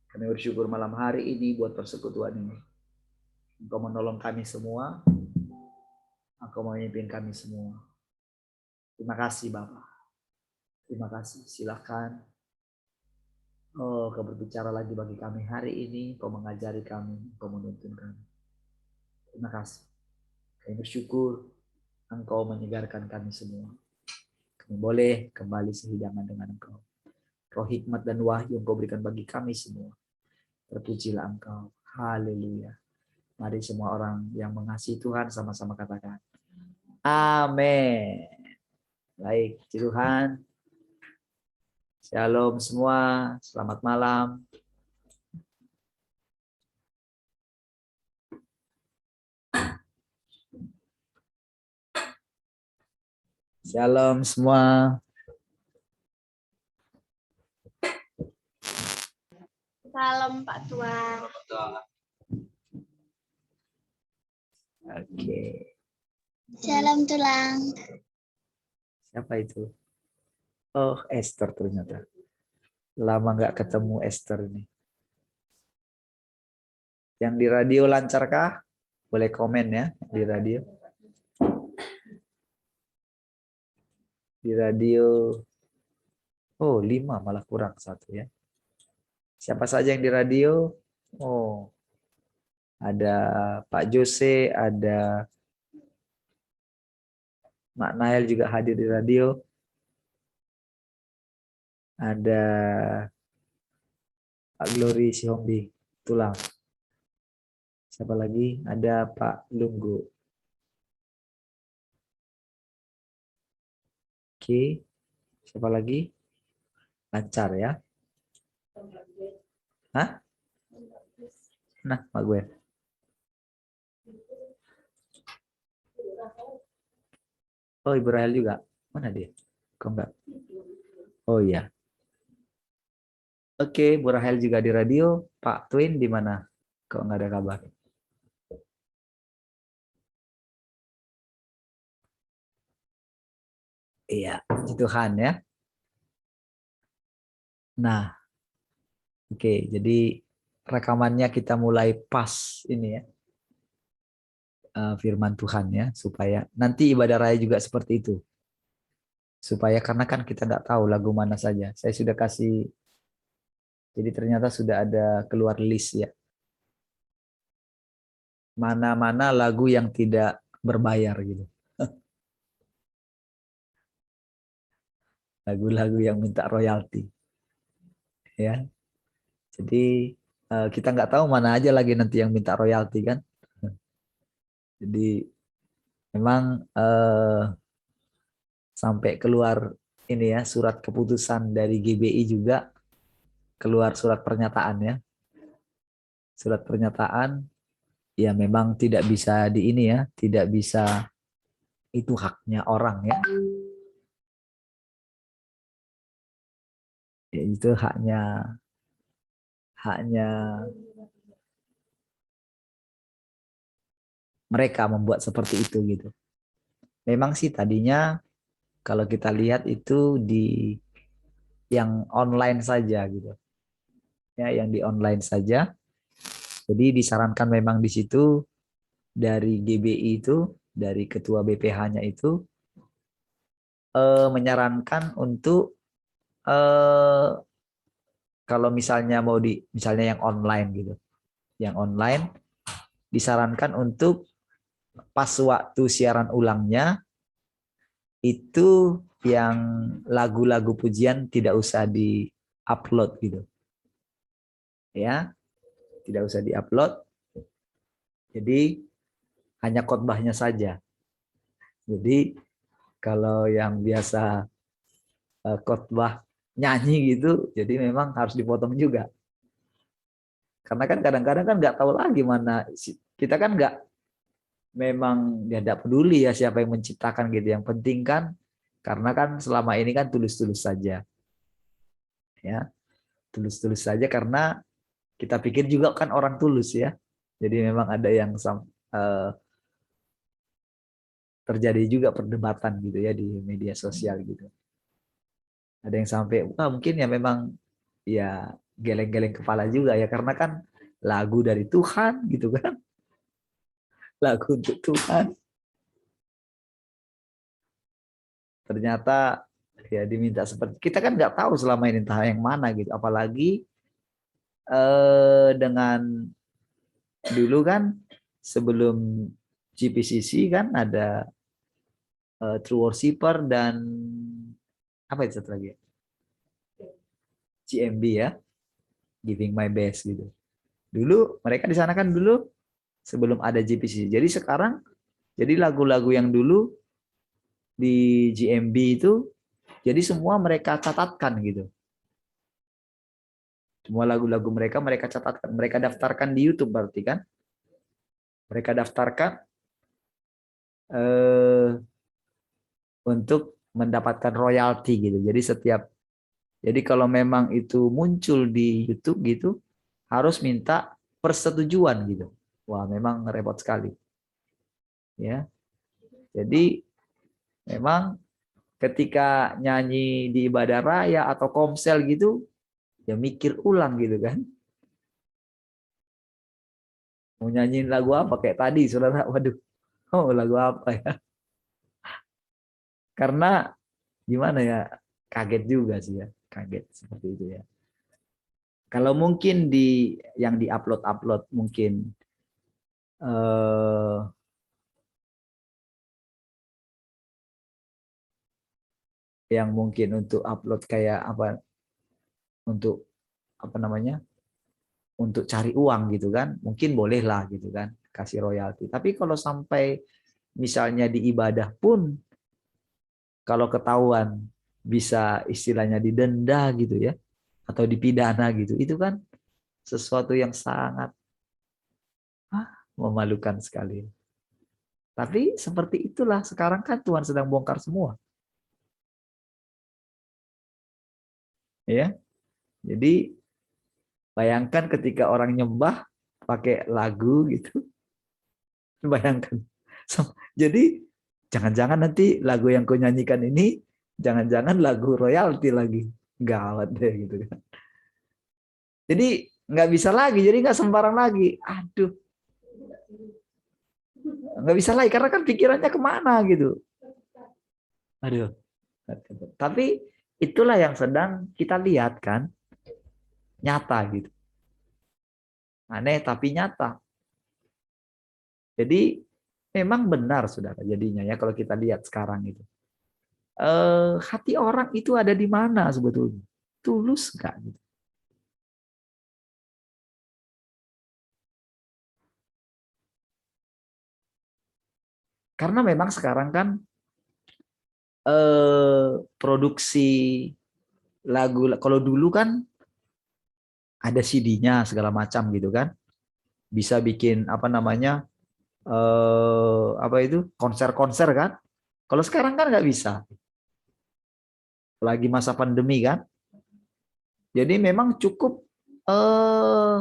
Kami bersyukur malam hari ini buat persekutuan ini. Engkau menolong kami semua. Engkau memimpin kami semua. Terima kasih Bapak. Terima kasih. Silakan. Oh, Kau berbicara lagi bagi kami hari ini. Kau mengajari kami. Kau menuntun kami. Terima kasih. Kami bersyukur Engkau menyegarkan kami semua. Kami boleh kembali sehidangan dengan Engkau. Roh hikmat dan wahyu Engkau berikan bagi kami semua. Terpujilah Engkau. Haleluya. Mari semua orang yang mengasihi Tuhan sama-sama katakan. Amin. Baik, Tuhan. Shalom semua. Selamat malam. Shalom semua. Salam Pak Tuan. Oke. Salam tulang. Siapa itu? Oh, Esther ternyata. Lama nggak ketemu Esther ini. Yang di radio lancarkah? Boleh komen ya di radio. Di radio. Oh, 5 malah kurang 1 ya. Siapa saja yang di radio? Oh, ada Pak Jose, ada Mak Nael juga hadir di radio. Ada Pak Glory Sihombi Tulang. Siapa lagi? Ada Pak Lunggu. Oke. Siapa lagi? Lancar ya. Hah? Nah, Pak Gwen. Oh, Ibu Rahel juga. Mana dia? Kok enggak? Oh iya. Oke, Bu Rahel juga di radio. Pak Twin di mana? Kok nggak ada kabar? Iya, puji Tuhan ya. Nah, oke. Jadi rekamannya kita mulai pas ini ya. Firman Tuhan ya. Supaya nanti ibadah raya juga seperti itu. Supaya karena kan kita nggak tahu lagu mana saja. Saya sudah kasih. Jadi ternyata sudah ada keluar list ya. Mana-mana lagu yang tidak berbayar gitu. Lagu-lagu yang minta royalti. Ya. Jadi kita nggak tahu mana aja lagi nanti yang minta royalti kan. Jadi memang sampai keluar ini ya surat keputusan dari GBI juga keluar surat pernyataan ya. Surat pernyataan ya memang tidak bisa di ini ya, tidak bisa itu haknya orang ya. Ya itu haknya mereka membuat seperti itu gitu. Memang sih tadinya kalau kita lihat itu di yang online saja gitu. Ya, yang di online saja. Jadi disarankan memang di situ dari GBI itu, dari ketua BPH-nya itu menyarankan untuk kalau misalnya mau misalnya yang online gitu. Yang online disarankan untuk pas waktu siaran ulangnya itu yang lagu-lagu pujian tidak usah di-upload gitu. Ya, tidak usah di-upload. Jadi hanya khotbahnya saja. Jadi kalau yang biasa khotbah nyanyi gitu, jadi memang harus dipotong juga. Karena kan kadang-kadang kan nggak tahu lagi mana kita kan nggak memang dia tidak peduli ya siapa yang menciptakan gitu. Yang penting kan karena kan selama ini kan tulus-tulus saja, ya tulus-tulus saja karena kita pikir juga kan orang tulus ya. Jadi memang ada yang terjadi juga perdebatan gitu ya di media sosial gitu. Ada yang sampai wah mungkin ya memang ya geleng-geleng kepala juga ya, karena kan lagu dari Tuhan gitu kan, lagu untuk Tuhan. Ternyata ya diminta seperti kita kan nggak tahu selama ini entah yang mana gitu, apalagi dengan dulu kan sebelum GPCC kan ada True Worshipper dan apa itu satu lagi, GMB ya, Giving My Best gitu. Dulu mereka di sana kan dulu sebelum ada GPCC. Jadi sekarang jadi lagu-lagu yang dulu di GMB itu jadi semua mereka catatkan gitu. Semua lagu-lagu mereka catatkan, mereka daftarkan di YouTube berarti kan. Mereka daftarkan untuk mendapatkan royalti gitu. Jadi kalau memang itu muncul di YouTube gitu harus minta persetujuan gitu. Wah, memang repot sekali. Ya. Jadi memang ketika nyanyi di ibadah raya atau komsel gitu ya mikir ulang gitu kan. Mau nyanyiin lagu apa kayak tadi Saudara? Waduh. Oh, lagu apa ya? Karena gimana ya? Kaget juga sih ya. Kaget seperti itu ya. Kalau mungkin di yang di-upload mungkin eh, yang mungkin untuk upload kayak apa untuk apa namanya? Untuk cari uang gitu kan. Mungkin boleh lah gitu kan kasih royalti. Tapi kalau sampai misalnya di ibadah pun kalau ketahuan bisa istilahnya didenda gitu ya atau dipidana gitu. Itu kan sesuatu yang sangat memalukan sekali. Tapi seperti itulah sekarang kan Tuhan sedang bongkar semua. Ya. Jadi bayangkan ketika orang nyembah pakai lagu gitu. Bayangkan. Jadi jangan-jangan nanti lagu yang kau nyanyikan ini jangan-jangan lagu royalti lagi. Gawat deh gitu kan. Jadi nggak bisa lagi, jadi nggak sembarang lagi. Aduh, nggak bisa lagi karena kan pikirannya kemana gitu. Aduh. Tapi itulah yang sedang kita lihat kan, nyata gitu. Aneh tapi nyata. Jadi memang benar saudara jadinya ya kalau kita lihat sekarang itu. Hati orang itu ada di mana sebetulnya? Tulus nggak gitu? Karena memang sekarang kan produksi lagu kalau dulu kan ada CD-nya segala macam gitu kan. Bisa bikin apa namanya? Apa itu? Konser-konser kan? Kalau sekarang kan nggak bisa. Lagi masa pandemi kan. Jadi memang cukup eh,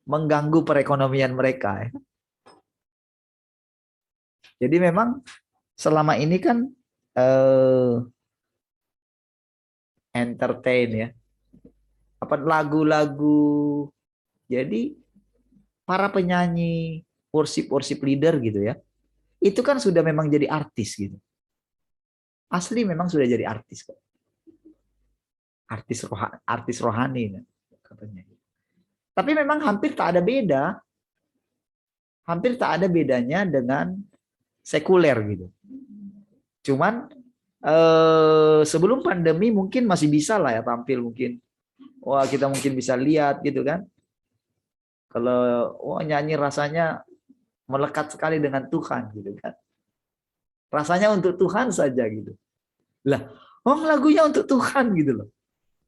mengganggu perekonomian mereka ya. Jadi memang selama ini kan eh, entertain ya. Apa lagu-lagu. Jadi para penyanyi worship leader gitu ya. Itu kan sudah memang jadi artis gitu. Asli memang sudah jadi artis kok. Artis rohani kan, katanya. Tapi memang hampir tak ada bedanya dengan sekuler gitu. Cuman sebelum pandemi mungkin masih bisa lah ya tampil mungkin. Wah, kita mungkin bisa lihat gitu kan. Kalau wah nyanyi rasanya melekat sekali dengan Tuhan gitu kan. Rasanya untuk Tuhan saja gitu. Lah, oh lagunya untuk Tuhan gitu loh.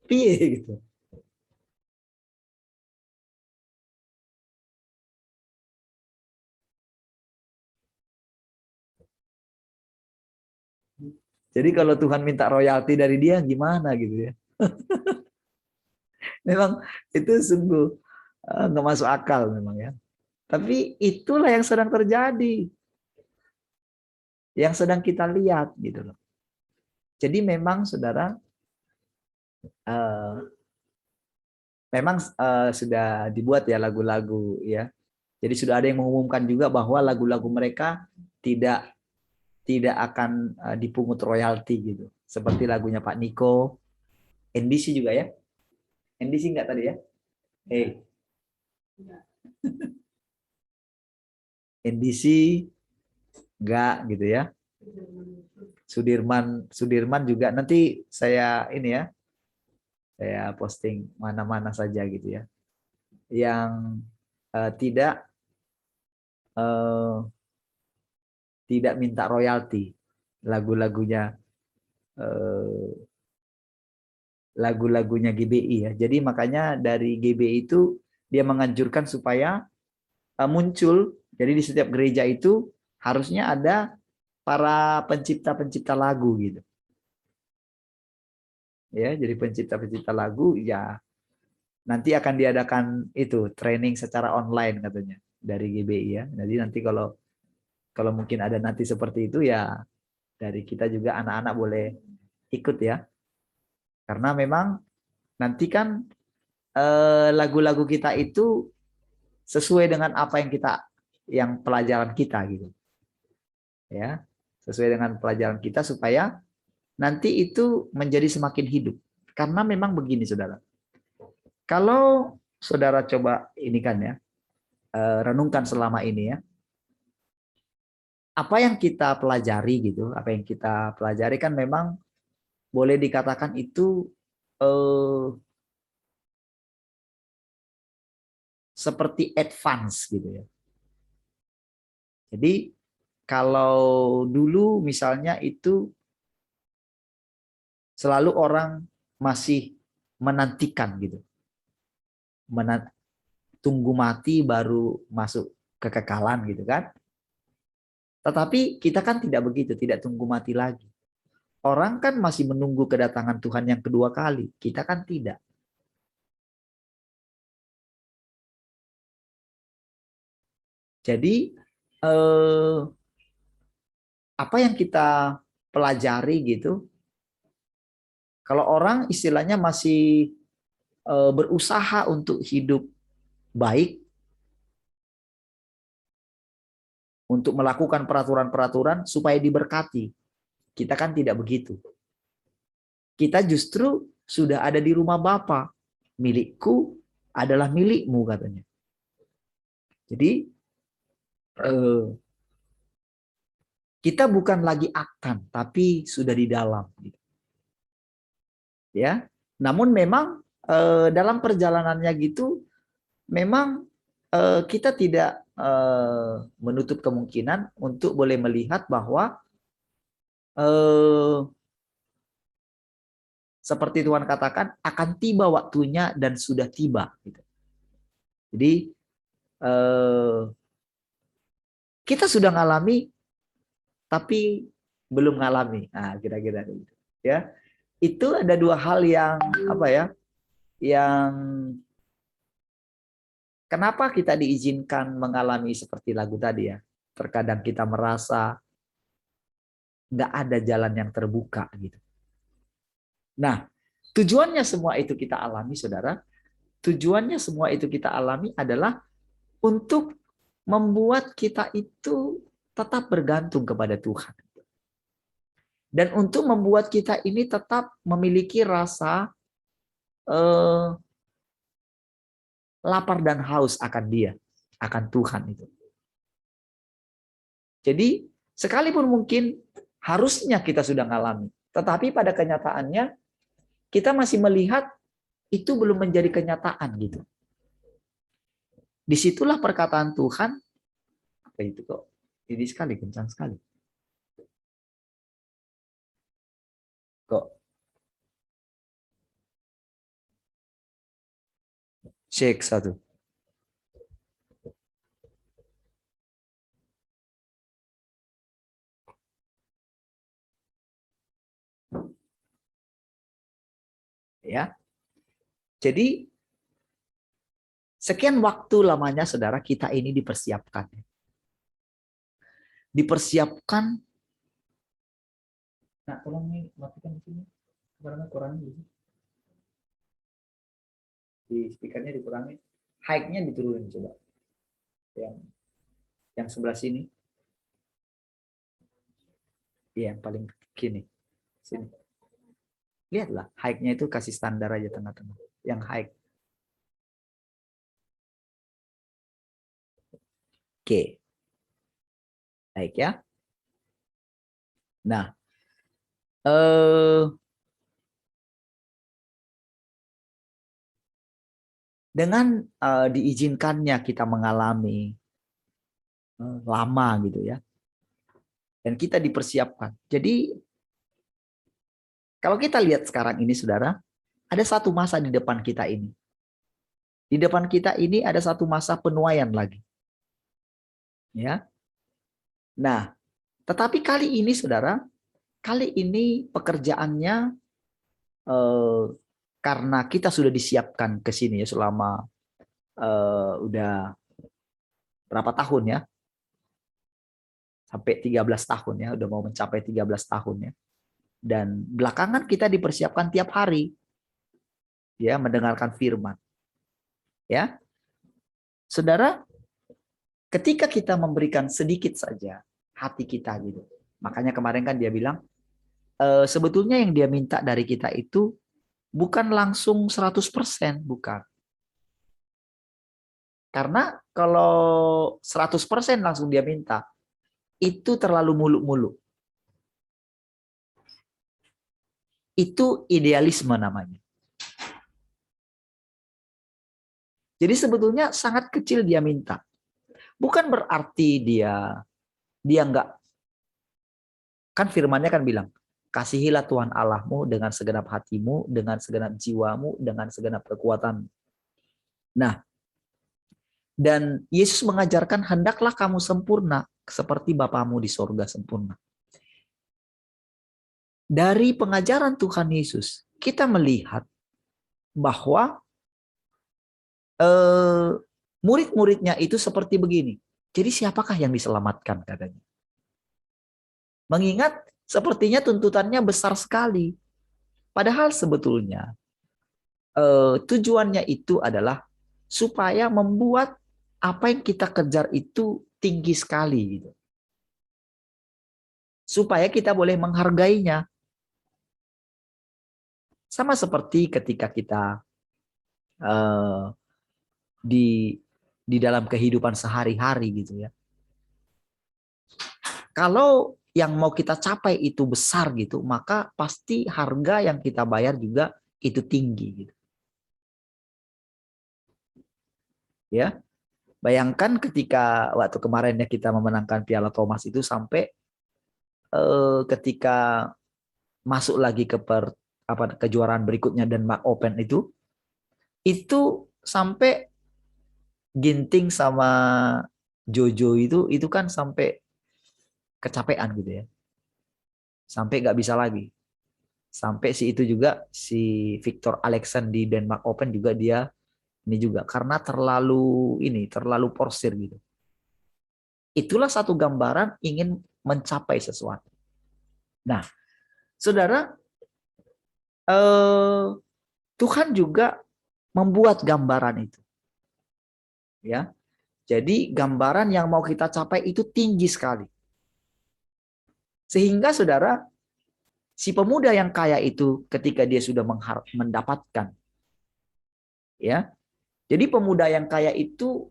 Piye gitu. Jadi kalau Tuhan minta royalti dari dia gimana gitu ya. Memang itu sungguh nggak masuk akal memang ya. Tapi itulah yang sedang terjadi, yang sedang kita lihat gitu loh. Jadi memang saudara memang sudah dibuat ya lagu-lagu ya. Jadi sudah ada yang mengumumkan juga bahwa lagu-lagu mereka tidak tidak akan dipungut royalti gitu. Seperti lagunya Pak Niko, NDC juga ya. NDC enggak tadi ya? NDC enggak gitu ya. Sudirman juga nanti saya ini ya, saya posting mana-mana saja gitu ya. Yang tidak tidak minta royalti lagu-lagunya lagu-lagunya GBI ya. Jadi makanya dari GBI itu dia menganjurkan supaya muncul. Jadi di setiap gereja itu harusnya ada para pencipta-pencipta lagu gitu. Ya, jadi pencipta-pencipta lagu ya nanti akan diadakan itu training secara online katanya dari GBI ya. Jadi nanti kalau kalau mungkin ada nanti seperti itu ya dari kita juga anak-anak boleh ikut ya. Karena memang nanti kan lagu-lagu kita itu sesuai dengan apa yang pelajaran kita gitu. Ya. Sesuai dengan pelajaran kita supaya nanti itu menjadi semakin hidup. Karena memang begini Saudara. Kalau Saudara coba ini kan ya, renungkan selama ini ya. Apa yang kita pelajari gitu, apa yang kita pelajari kan memang boleh dikatakan itu seperti advance gitu ya. Jadi kalau dulu misalnya itu selalu orang masih menantikan gitu. Tunggu mati baru masuk kekekalan gitu kan. Tetapi kita kan tidak begitu, tidak tunggu mati lagi. Orang kan masih menunggu kedatangan Tuhan yang kedua kali. Kita kan tidak. Jadi apa yang kita pelajari gitu, kalau orang istilahnya masih berusaha untuk hidup baik, untuk melakukan peraturan-peraturan supaya diberkati. Kita kan tidak begitu. Kita justru sudah ada di rumah Bapa. Milikku adalah milikmu katanya. Jadi kita bukan lagi akan, tapi sudah di dalam. Ya, namun memang dalam perjalanannya gitu, memang kita tidak menutup kemungkinan untuk boleh melihat bahwa seperti Tuhan katakan akan tiba waktunya dan sudah tiba. Jadi kita sudah ngalami, tapi belum ngalami. Nah, kira-kira gitu. Ya, itu ada dua hal yang apa ya? Yang kenapa kita diizinkan mengalami seperti lagu tadi ya? Terkadang kita merasa nggak ada jalan yang terbuka gitu. Nah, tujuannya semua itu kita alami, saudara. Tujuannya semua itu kita alami adalah untuk membuat kita itu tetap bergantung kepada Tuhan. Dan untuk membuat kita ini tetap memiliki rasa lapar dan haus akan Dia, akan Tuhan itu. Jadi sekalipun mungkin harusnya kita sudah mengalami, tetapi pada kenyataannya kita masih melihat itu belum menjadi kenyataan gitu. Disitulah perkataan Tuhan, apa itu kok ini sekali, kencang sekali. Kok cek satu. Ya. Jadi sekian waktu lamanya saudara kita ini dipersiapkan. Dipersiapkan. Nah, tolong nih matikan di sini. Karena kurang gitu. di speakernya dikurangi, height-nya diturunin coba. Yang sebelah sini. Iya, yang paling kini. Sini. Lihatlah, height-nya itu kasih standar aja tengah-tengah. Yang height. Oke. Baik ya. Nah, dengan diizinkannya kita mengalami lama gitu ya, dan kita dipersiapkan. Jadi kalau kita lihat sekarang ini, saudara, ada satu masa di depan kita ini. Di depan kita ini ada satu masa penuaian lagi. Ya. Nah, tetapi kali ini, saudara, kali ini pekerjaannya karena kita sudah disiapkan ke sini ya selama udah berapa tahun ya? Sampai 13 tahun ya, udah mau mencapai 13 tahun ya. Dan belakangan kita dipersiapkan tiap hari ya mendengarkan firman. Ya. Saudara, ketika kita memberikan sedikit saja hati kita gitu. Makanya kemarin kan dia bilang sebetulnya yang dia minta dari kita itu bukan langsung 100%, bukan. Karena kalau 100% langsung dia minta, itu terlalu muluk-muluk. Itu idealisme namanya. Jadi sebetulnya sangat kecil dia minta. Bukan berarti dia enggak. Kan firmannya kan bilang, kasihilah Tuhan Allahmu dengan segenap hatimu, dengan segenap jiwamu, dengan segenap kekuatanmu. Nah, dan Yesus mengajarkan hendaklah kamu sempurna seperti Bapamu di sorga sempurna. Dari pengajaran Tuhan Yesus, kita melihat bahwa murid-muridnya itu seperti begini. Jadi siapakah yang diselamatkan katanya? Mengingat sepertinya tuntutannya besar sekali. Padahal sebetulnya tujuannya itu adalah supaya membuat apa yang kita kejar itu tinggi sekali gitu. Supaya kita boleh menghargainya. Sama seperti ketika kita di dalam kehidupan sehari-hari gitu ya. Kalau yang mau kita capai itu besar gitu, maka pasti harga yang kita bayar juga itu tinggi gitu. Ya. Bayangkan ketika waktu kemarin ya kita memenangkan Piala Thomas itu sampai ketika masuk lagi ke kejuaraan berikutnya Denmark Open itu sampai Ginting sama Jojo itu kan sampai kecapean gitu ya. Sampai nggak bisa lagi. Sampai si Victor Alexander di Denmark Open juga dia ini juga karena terlalu porsir gitu. Itulah satu gambaran ingin mencapai sesuatu. Nah, saudara, Tuhan juga membuat gambaran itu. Ya. Jadi gambaran yang mau kita capai itu tinggi sekali. Sehingga saudara, si pemuda yang kaya itu ketika dia sudah mendapatkan, ya. Jadi pemuda yang kaya itu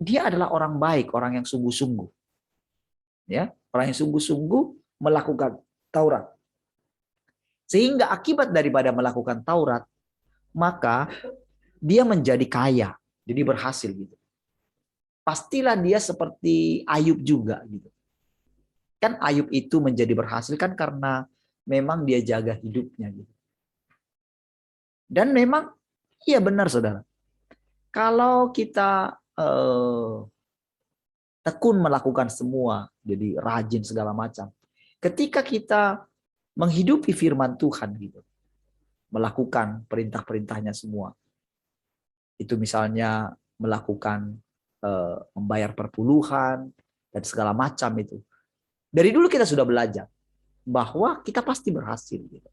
dia adalah orang baik, orang yang sungguh-sungguh. Ya, orang yang sungguh-sungguh melakukan Taurat. Sehingga akibat daripada melakukan Taurat, maka dia menjadi kaya, jadi berhasil gitu. Pastilah dia seperti Ayub juga gitu. Kan Ayub itu menjadi berhasil kan karena memang dia jaga hidupnya gitu. Dan memang iya benar saudara. Kalau kita tekun melakukan semua, jadi rajin segala macam. Ketika kita menghidupi firman Tuhan gitu, melakukan perintah-perintahnya semua. Itu misalnya melakukan membayar perpuluhan dan segala macam itu. Dari dulu kita sudah belajar bahwa kita pasti berhasil gitu.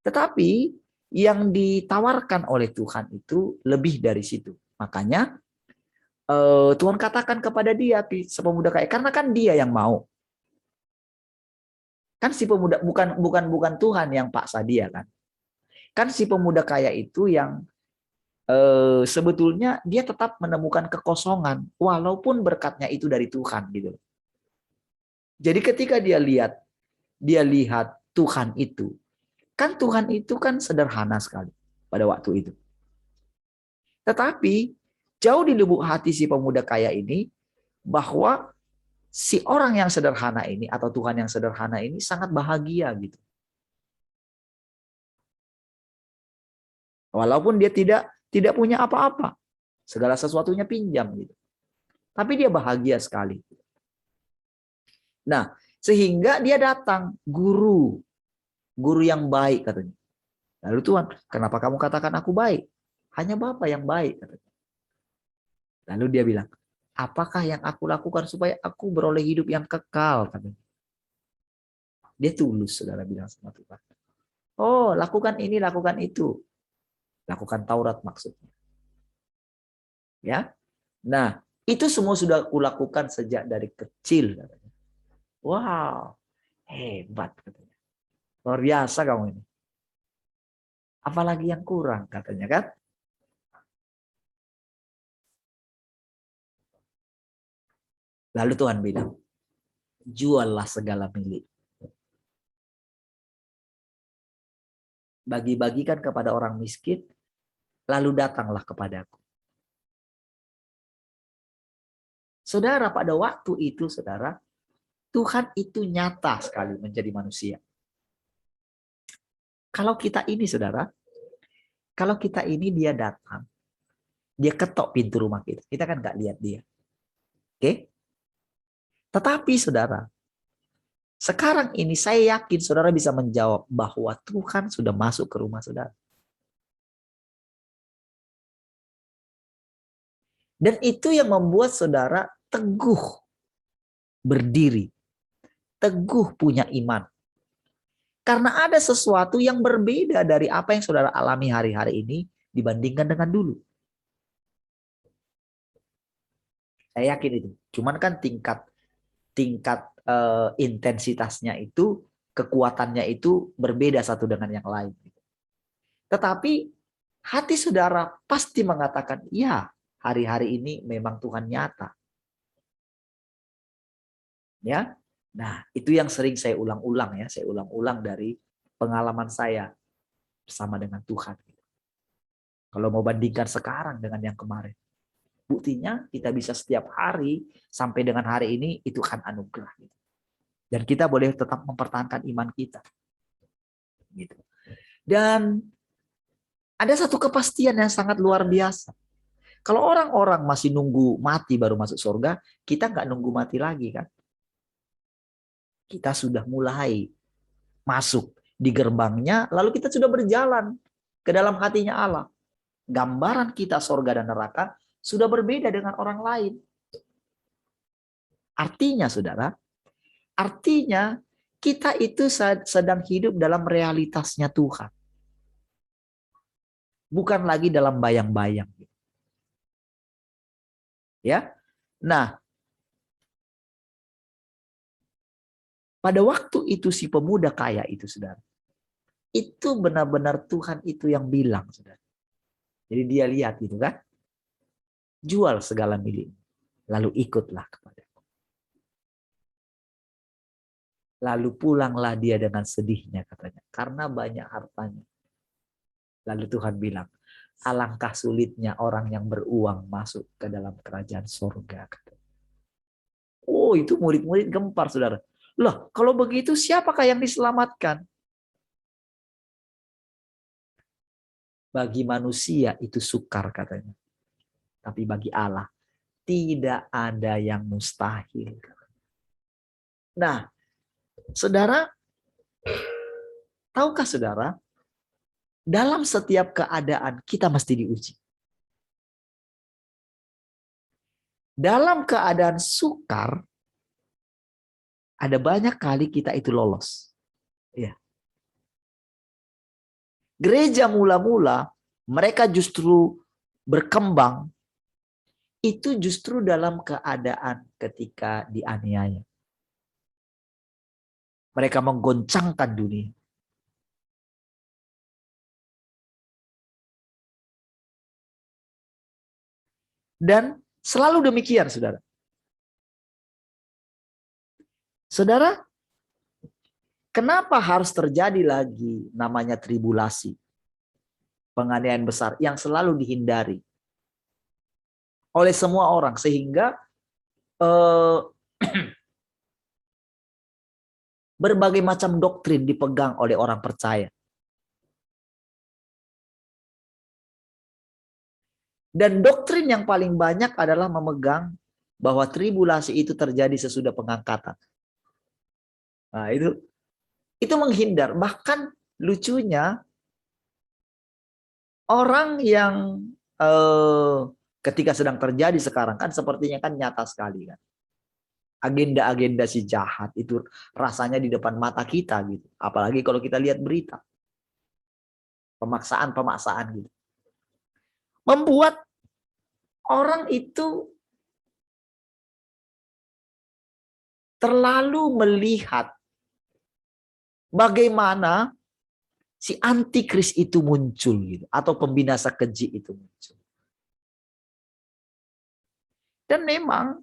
Tetapi yang ditawarkan oleh Tuhan itu lebih dari situ. Makanya Tuhan katakan kepada dia, si pemuda kaya, karena kan dia yang mau. Kan si pemuda bukan Tuhan yang paksa dia kan. Kan si pemuda kaya itu yang sebetulnya dia tetap menemukan kekosongan walaupun berkatnya itu dari Tuhan gitu. Jadi ketika dia lihat Tuhan itu, kan Tuhan itu kan sederhana sekali pada waktu itu. Tetapi jauh di lubuk hati si pemuda kaya ini bahwa si orang yang sederhana ini atau Tuhan yang sederhana ini sangat bahagia gitu. Walaupun dia tidak punya apa-apa. Segala sesuatunya pinjam gitu. Tapi dia bahagia sekali. Nah, sehingga dia datang, guru yang baik katanya. Lalu Tuhan, kenapa kamu katakan aku baik? Hanya Bapa yang baik katanya. Lalu dia bilang, apakah yang aku lakukan supaya aku beroleh hidup yang kekal katanya. Dia tulus, saudara bilang sama Tuhan. Oh, lakukan ini, lakukan itu. Lakukan Taurat maksudnya. Ya. Nah, itu semua sudah kulakukan sejak dari kecil katanya. Wow, hebat katanya. Luar biasa kamu ini. Apalagi yang kurang katanya kan? Lalu Tuhan bilang, juallah segala milik. Bagi-bagikan kepada orang miskin, lalu datanglah kepadaku. Saudara, pada waktu itu, saudara, Tuhan itu nyata sekali menjadi manusia. Kalau kita ini, saudara, kalau kita ini dia datang, dia ketok pintu rumah kita kan nggak lihat dia. Oke? Tetapi, saudara, sekarang ini saya yakin saudara bisa menjawab bahwa Tuhan sudah masuk ke rumah saudara. Dan itu yang membuat saudara teguh berdiri, teguh punya iman. Karena ada sesuatu yang berbeda dari apa yang saudara alami hari-hari ini dibandingkan dengan dulu. Saya yakin itu. Cuman kan tingkat intensitasnya itu, kekuatannya itu berbeda satu dengan yang lain. Tetapi hati saudara pasti mengatakan, ya hari-hari ini memang Tuhan nyata. Ya, nah itu yang sering saya ulang-ulang ya, saya ulang-ulang dari pengalaman saya bersama dengan Tuhan. Kalau mau bandingkan sekarang dengan yang kemarin, buktinya kita bisa setiap hari sampai dengan hari ini itu kan anugerah. Dan kita boleh tetap mempertahankan iman kita. Gitu. Dan ada satu kepastian yang sangat luar biasa. Kalau orang-orang masih nunggu mati baru masuk surga, kita nggak nunggu mati lagi kan? Kita sudah mulai masuk di gerbangnya, lalu kita sudah berjalan ke dalam hatinya Allah. Gambaran kita surga dan neraka sudah berbeda dengan orang lain. Artinya, saudara, artinya kita itu sedang hidup dalam realitasnya Tuhan. Bukan lagi dalam bayang-bayang. Ya. Nah, pada waktu itu si pemuda kaya itu, saudara, itu benar-benar Tuhan itu yang bilang, saudara. Jadi dia lihat gitu kan, jual segala milik, lalu ikutlah kepadaku. Lalu pulanglah dia dengan sedihnya katanya, karena banyak hartanya. Lalu Tuhan bilang, alangkah sulitnya orang yang beruang masuk ke dalam kerajaan surga. Oh, itu murid-murid gempar, saudara. Loh, kalau begitu siapakah yang diselamatkan? Bagi manusia itu sukar katanya. Tapi bagi Allah tidak ada yang mustahil. Nah, saudara, tahukah saudara, dalam setiap keadaan kita mesti diuji. Dalam keadaan sukar, ada banyak kali kita itu lolos. Ya. Gereja mula-mula mereka justru berkembang itu justru dalam keadaan ketika dianiaya. Mereka menggoncangkan dunia. Dan selalu demikian, saudara. Saudara, kenapa harus terjadi lagi namanya tribulasi? Penganiayaan besar yang selalu dihindari oleh semua orang. Sehingga berbagai macam doktrin dipegang oleh orang percaya. Dan doktrin yang paling banyak adalah memegang bahwa tribulasi itu terjadi sesudah pengangkatan. Nah, itu menghindar. Bahkan lucunya orang yang ketika sedang terjadi sekarang kan sepertinya kan nyata sekali kan. Agenda-agenda si jahat itu rasanya di depan mata kita gitu. Apalagi kalau kita lihat berita. Pemaksaan-pemaksaan gitu. Membuat orang itu terlalu melihat bagaimana si antikris itu muncul gitu, atau pembinasa keji itu muncul. Dan memang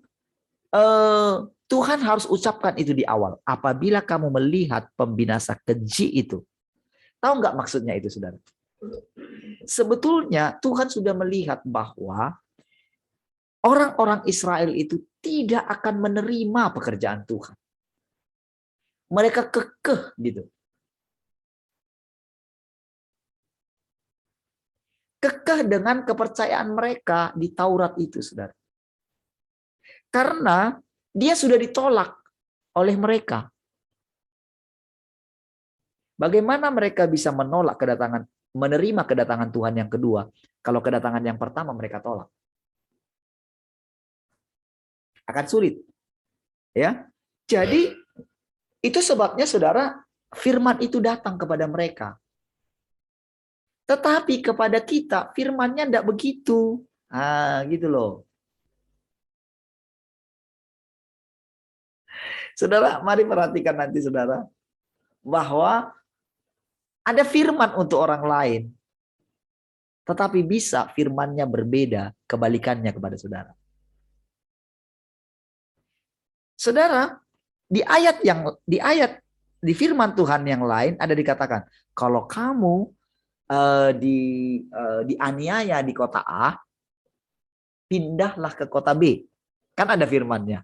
Tuhan harus ucapkan itu di awal. Apabila kamu melihat pembinasa keji itu, tahu nggak maksudnya itu, saudara? Sebetulnya Tuhan sudah melihat bahwa orang-orang Israel itu tidak akan menerima pekerjaan Tuhan. Mereka kekeh gitu. Kekeh dengan kepercayaan mereka di Taurat itu, saudara. Karena dia sudah ditolak oleh mereka. Bagaimana mereka bisa menolak menerima kedatangan Tuhan yang kedua, kalau kedatangan yang pertama mereka tolak? Akan sulit. Ya. Jadi itu sebabnya, saudara, firman itu datang kepada mereka. Tetapi kepada kita firmannya tidak begitu. Gitu loh. Saudara, mari perhatikan nanti, saudara, bahwa ada firman untuk orang lain. Tetapi bisa firmannya berbeda, kebalikannya kepada saudara. Saudara, di firman Tuhan yang lain ada dikatakan, kalau kamu dianiaya di kota A, pindahlah ke kota B. Kan ada firmannya.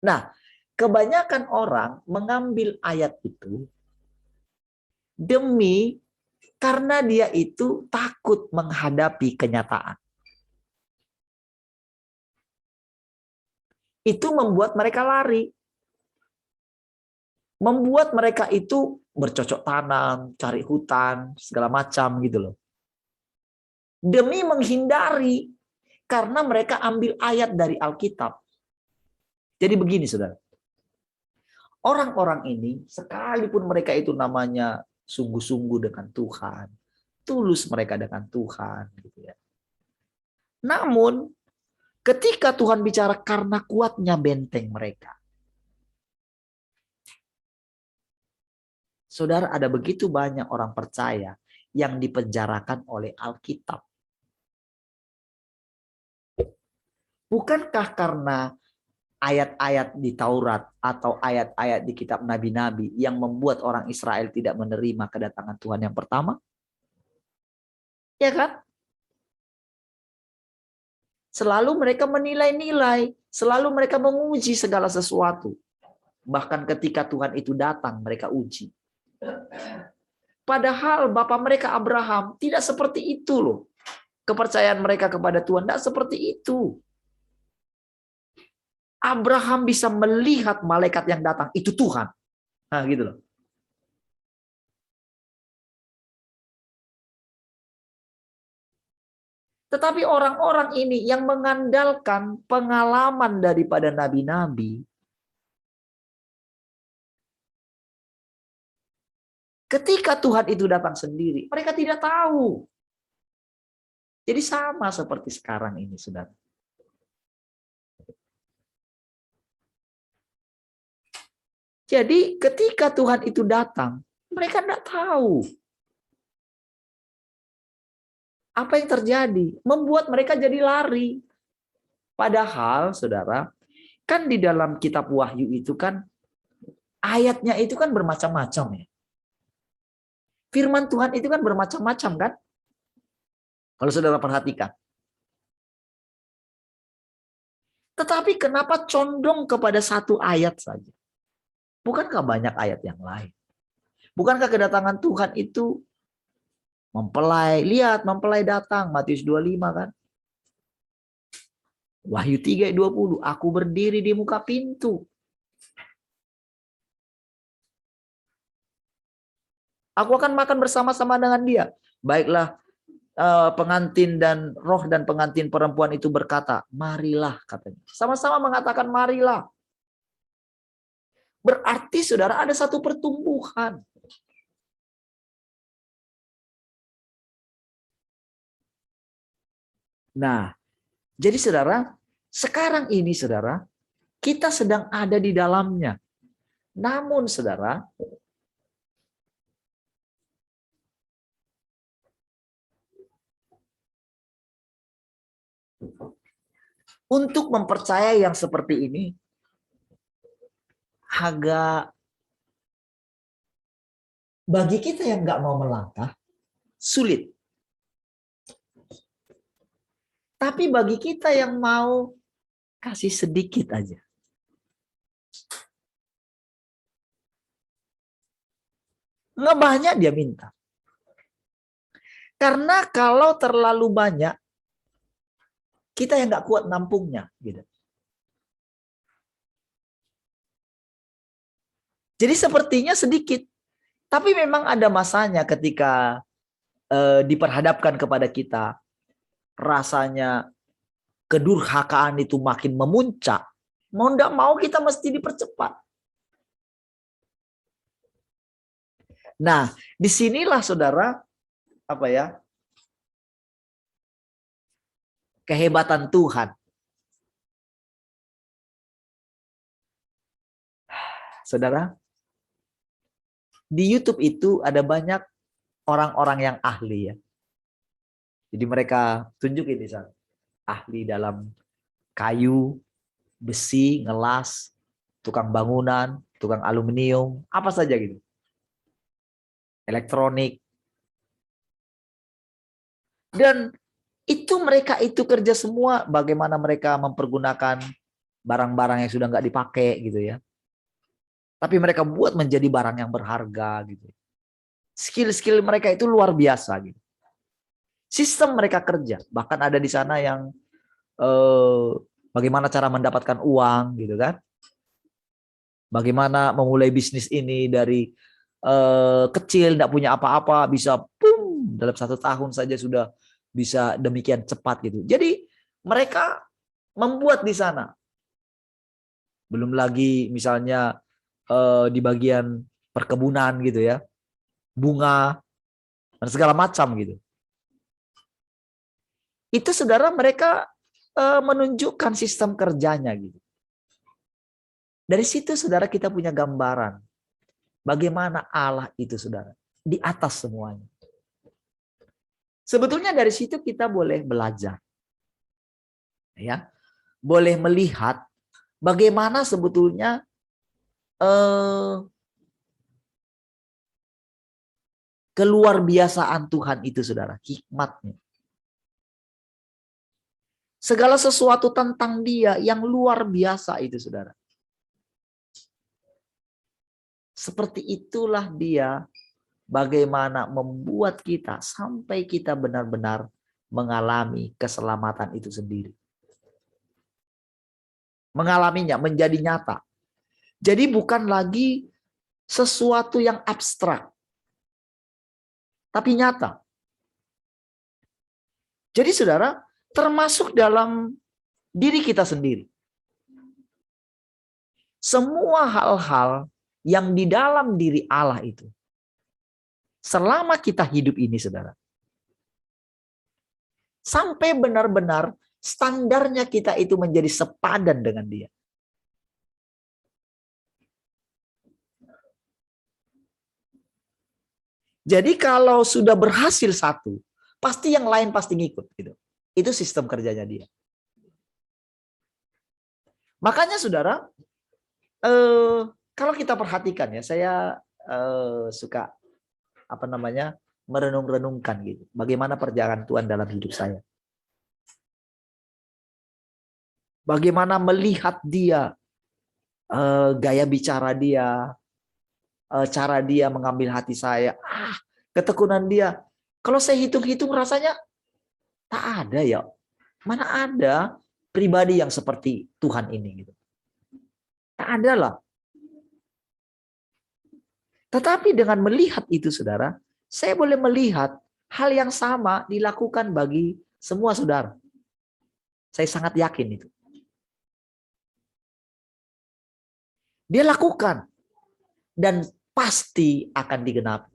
Nah, kebanyakan orang mengambil ayat itu karena dia itu takut menghadapi kenyataan. Itu membuat mereka lari. Membuat mereka itu bercocok tanam, cari hutan, segala macam gitu loh. Demi menghindari, karena mereka ambil ayat dari Alkitab. Jadi begini, saudara. Orang-orang ini, sekalipun mereka itu namanya sungguh-sungguh dengan Tuhan, tulus mereka dengan Tuhan, gitu ya. Namun, ketika Tuhan bicara karena kuatnya benteng mereka, saudara, ada begitu banyak orang percaya yang dipenjarakan oleh Alkitab. Bukankah karena ayat-ayat di Taurat atau ayat-ayat di kitab nabi-nabi yang membuat orang Israel tidak menerima kedatangan Tuhan yang pertama? Ya kan? Selalu mereka menilai-nilai, selalu mereka menguji segala sesuatu. Bahkan ketika Tuhan itu datang, mereka uji. Padahal bapak mereka Abraham tidak seperti itu loh. Kepercayaan mereka kepada Tuhan tidak seperti itu. Abraham bisa melihat malaikat yang datang, itu Tuhan. Nah, gitu loh. Tetapi orang-orang ini yang mengandalkan pengalaman daripada nabi-nabi, Ketika Tuhan itu datang sendiri, mereka tidak tahu. Jadi sama seperti sekarang ini, saudara. Jadi ketika Tuhan itu datang, mereka tidak tahu apa yang terjadi. Membuat mereka jadi lari. Padahal, saudara, kan di dalam kitab Wahyu itu kan, ayatnya itu kan bermacam-macam ya. Firman Tuhan itu kan bermacam-macam kan? Kalau saudara perhatikan. Tetapi kenapa condong kepada satu ayat saja? Bukankah banyak ayat yang lain? Bukankah kedatangan Tuhan itu mempelai? Lihat, mempelai datang. Matius 25 kan? Wahyu 3 ayat 20. Aku berdiri di muka pintu. Aku akan makan bersama-sama dengan dia. Baiklah, pengantin dan roh dan pengantin perempuan itu berkata, marilah katanya. Sama-sama mengatakan marilah. Berarti saudara ada satu pertumbuhan. Nah, jadi saudara, sekarang ini saudara, kita sedang ada di dalamnya. Namun saudara, untuk mempercayai yang seperti ini, agak bagi kita yang nggak mau melangkah, sulit. Tapi bagi kita yang mau kasih sedikit aja. Nggak banyak dia minta. Karena kalau terlalu banyak, kita yang nggak kuat nampungnya. Gitu. Jadi sepertinya sedikit. Tapi memang ada masanya ketika diperhadapkan kepada kita, rasanya kedurhakaan itu makin memuncak. Mau nggak mau kita mesti dipercepat. Nah, disinilah saudara, apa ya, kehebatan Tuhan. Saudara, di YouTube itu ada banyak orang-orang yang ahli ya. Jadi mereka tunjukin di sana. Ahli dalam kayu, besi, ngelas, tukang bangunan, tukang aluminium, apa saja gitu. Elektronik. Dan itu mereka itu kerja semua bagaimana mereka mempergunakan barang-barang yang sudah nggak dipakai gitu ya. Tapi mereka buat menjadi barang yang berharga gitu. Skill-skill mereka itu luar biasa gitu. Sistem mereka kerja, bahkan ada di sana yang bagaimana cara mendapatkan uang gitu kan. Bagaimana memulai bisnis ini dari kecil, tidak punya apa-apa, bisa boom, dalam 1 tahun saja sudah bisa demikian cepat gitu. Jadi mereka membuat di sana. Belum lagi misalnya di bagian perkebunan gitu ya, bunga dan segala macam gitu. Itu saudara mereka menunjukkan sistem kerjanya gitu. Dari situ saudara kita punya gambaran bagaimana Allah itu saudara di atas semuanya. Sebetulnya dari situ kita boleh belajar, ya, boleh melihat bagaimana sebetulnya keluar biasaan Tuhan itu saudara, hikmatnya. Segala sesuatu tentang dia yang luar biasa itu saudara. Seperti itulah dia bagaimana membuat kita sampai kita benar-benar mengalami keselamatan itu sendiri. Mengalaminya menjadi nyata. Jadi bukan lagi sesuatu yang abstrak, tapi nyata. Jadi saudara, termasuk dalam diri kita sendiri. Semua hal-hal yang di dalam diri Allah itu selama kita hidup ini, saudara. Sampai benar-benar standarnya kita itu menjadi sepadan dengan dia. Jadi kalau sudah berhasil satu, pasti yang lain pasti ngikut gitu. Itu sistem kerjanya dia. Makanya saudara, kalau kita perhatikan ya, saya suka merenung-renungkan gitu. Bagaimana perjalanan Tuhan dalam hidup saya. Bagaimana melihat dia, gaya bicara dia, cara dia mengambil hati saya, ketekunan dia. Kalau saya hitung-hitung rasanya tak ada ya. Mana ada pribadi yang seperti Tuhan ini gitu. Tak ada lah. Tetapi dengan melihat itu saudara, saya boleh melihat hal yang sama dilakukan bagi semua saudara. Saya sangat yakin itu. Dia lakukan dan pasti akan digenapi.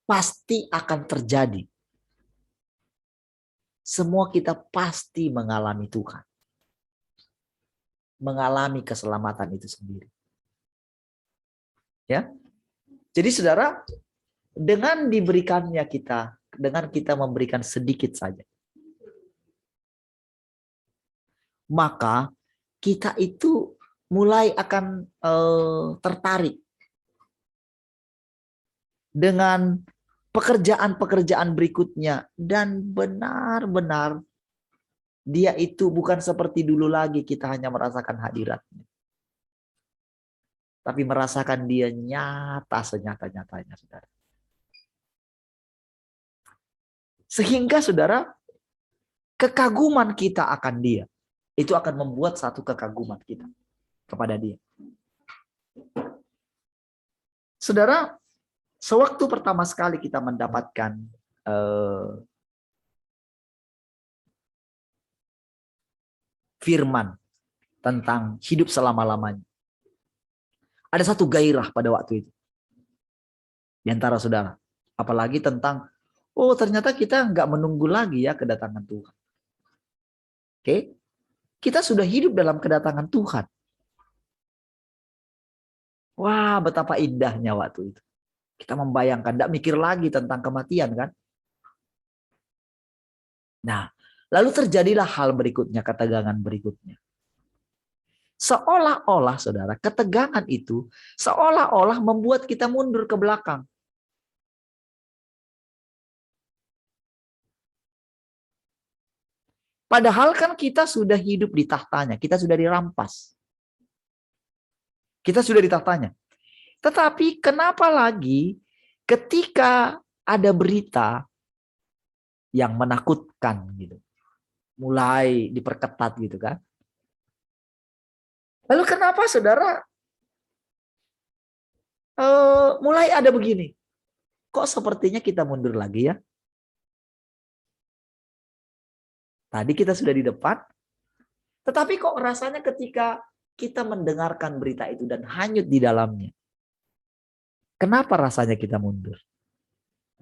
Pasti akan terjadi. Semua kita pasti mengalami Tuhan. Mengalami keselamatan itu sendiri. Ya. Jadi saudara, dengan diberikannya kita, dengan kita memberikan sedikit saja, maka kita itu mulai akan tertarik dengan pekerjaan-pekerjaan berikutnya, dan benar-benar dia itu bukan seperti dulu lagi kita hanya merasakan hadiratnya, tapi merasakan dia nyata senyata-nyatanya, saudara. Sehingga saudara, kekaguman kita akan dia itu akan membuat satu kekaguman kita kepada dia. Saudara, sewaktu pertama sekali kita mendapatkan firman tentang hidup selama-lamanya, ada satu gairah pada waktu itu di antara saudara. Apalagi tentang, ternyata kita nggak menunggu lagi ya kedatangan Tuhan. Oke, kita sudah hidup dalam kedatangan Tuhan. Wah, betapa indahnya waktu itu. Kita membayangkan, tidak mikir lagi tentang kematian kan. Nah, lalu terjadilah hal berikutnya, ketegangan berikutnya. Seolah-olah saudara, ketegangan itu seolah-olah membuat kita mundur ke belakang. Padahal kan kita sudah hidup di tahtanya, kita sudah dirampas. Kita sudah di tahtanya. Tetapi kenapa lagi ketika ada berita yang menakutkan gitu, mulai diperketat gitu kan. Lalu kenapa saudara mulai ada begini? Kok sepertinya kita mundur lagi ya? Tadi kita sudah di depan, tetapi kok rasanya ketika kita mendengarkan berita itu dan hanyut di dalamnya, kenapa rasanya kita mundur?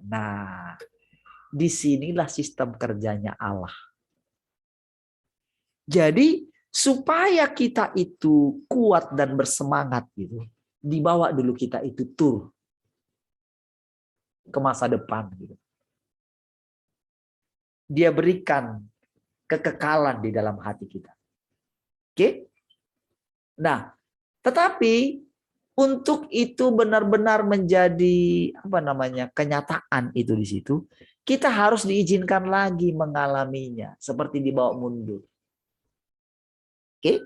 Nah, disinilah sistem kerjanya Allah. Jadi supaya kita itu kuat dan bersemangat gitu, dibawa dulu kita itu tur ke masa depan gitu. Dia berikan kekekalan di dalam hati kita. Oke? Nah, tetapi untuk itu benar-benar menjadi kenyataan itu di situ, kita harus diizinkan lagi mengalaminya seperti dibawa mundur. Oke?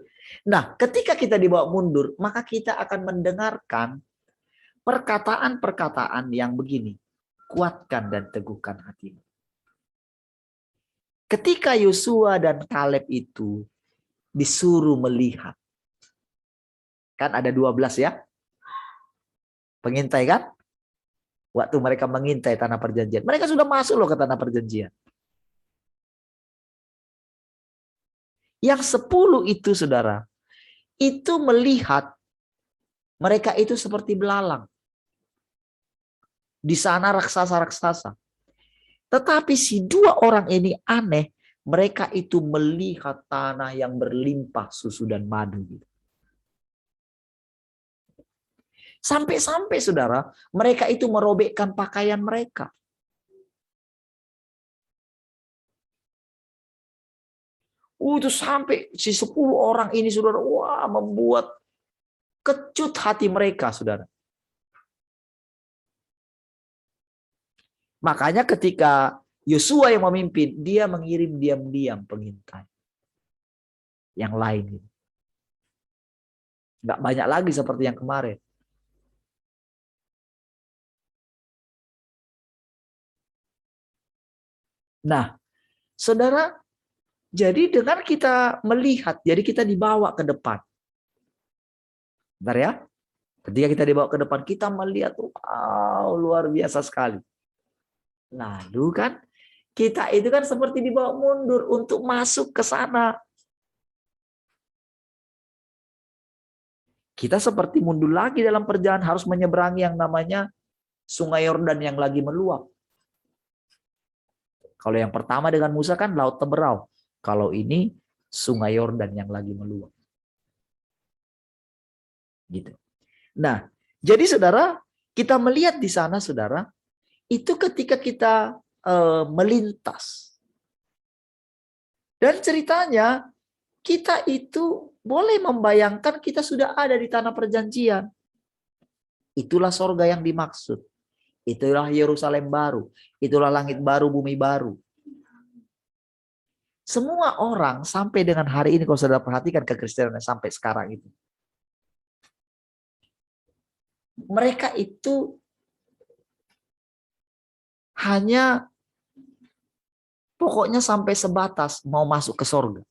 Nah, ketika kita dibawa mundur, maka kita akan mendengarkan perkataan-perkataan yang begini. Kuatkan dan teguhkan hatimu. Ketika Yosua dan Kaleb itu disuruh melihat. Kan ada 12 ya. Pengintai kan? Waktu mereka mengintai tanah perjanjian. Mereka sudah masuk loh ke tanah perjanjian. Yang 10 itu saudara, itu melihat Mereka itu seperti belalang. Di sana raksasa-raksasa. Tetapi si dua orang ini aneh. Mereka itu melihat tanah yang berlimpah susu dan madu. Sampai-sampai saudara, mereka itu merobekkan pakaian mereka. Itu sampai si 10 orang ini saudara, wah, membuat kecut hati mereka saudara. Makanya ketika Yosua yang memimpin, dia mengirim diam-diam pengintai yang lain. Nggak banyak lagi seperti yang kemarin. Nah, saudara, jadi dengan kita melihat, jadi kita dibawa ke depan. Bentar ya. Ketika kita dibawa ke depan, kita melihat, wow, luar biasa sekali. Lalu kan, kita itu kan seperti dibawa mundur untuk masuk ke sana. Kita seperti mundur lagi dalam perjalanan, harus menyeberangi yang namanya Sungai Yordan yang lagi meluap. Kalau yang pertama dengan Musa kan Laut Teberau. Kalau ini Sungai Yordan yang lagi meluap. Gitu. Nah, jadi saudara, kita melihat di sana saudara, itu ketika kita melintas. Dan ceritanya, kita itu boleh membayangkan kita sudah ada di tanah perjanjian. Itulah sorga yang dimaksud. Itulah Yerusalem baru. Itulah langit baru, bumi baru. Semua orang sampai dengan hari ini, kalau saudara perhatikan kekristenan sampai sekarang itu. Mereka itu hanya pokoknya sampai sebatas mau masuk ke sorga.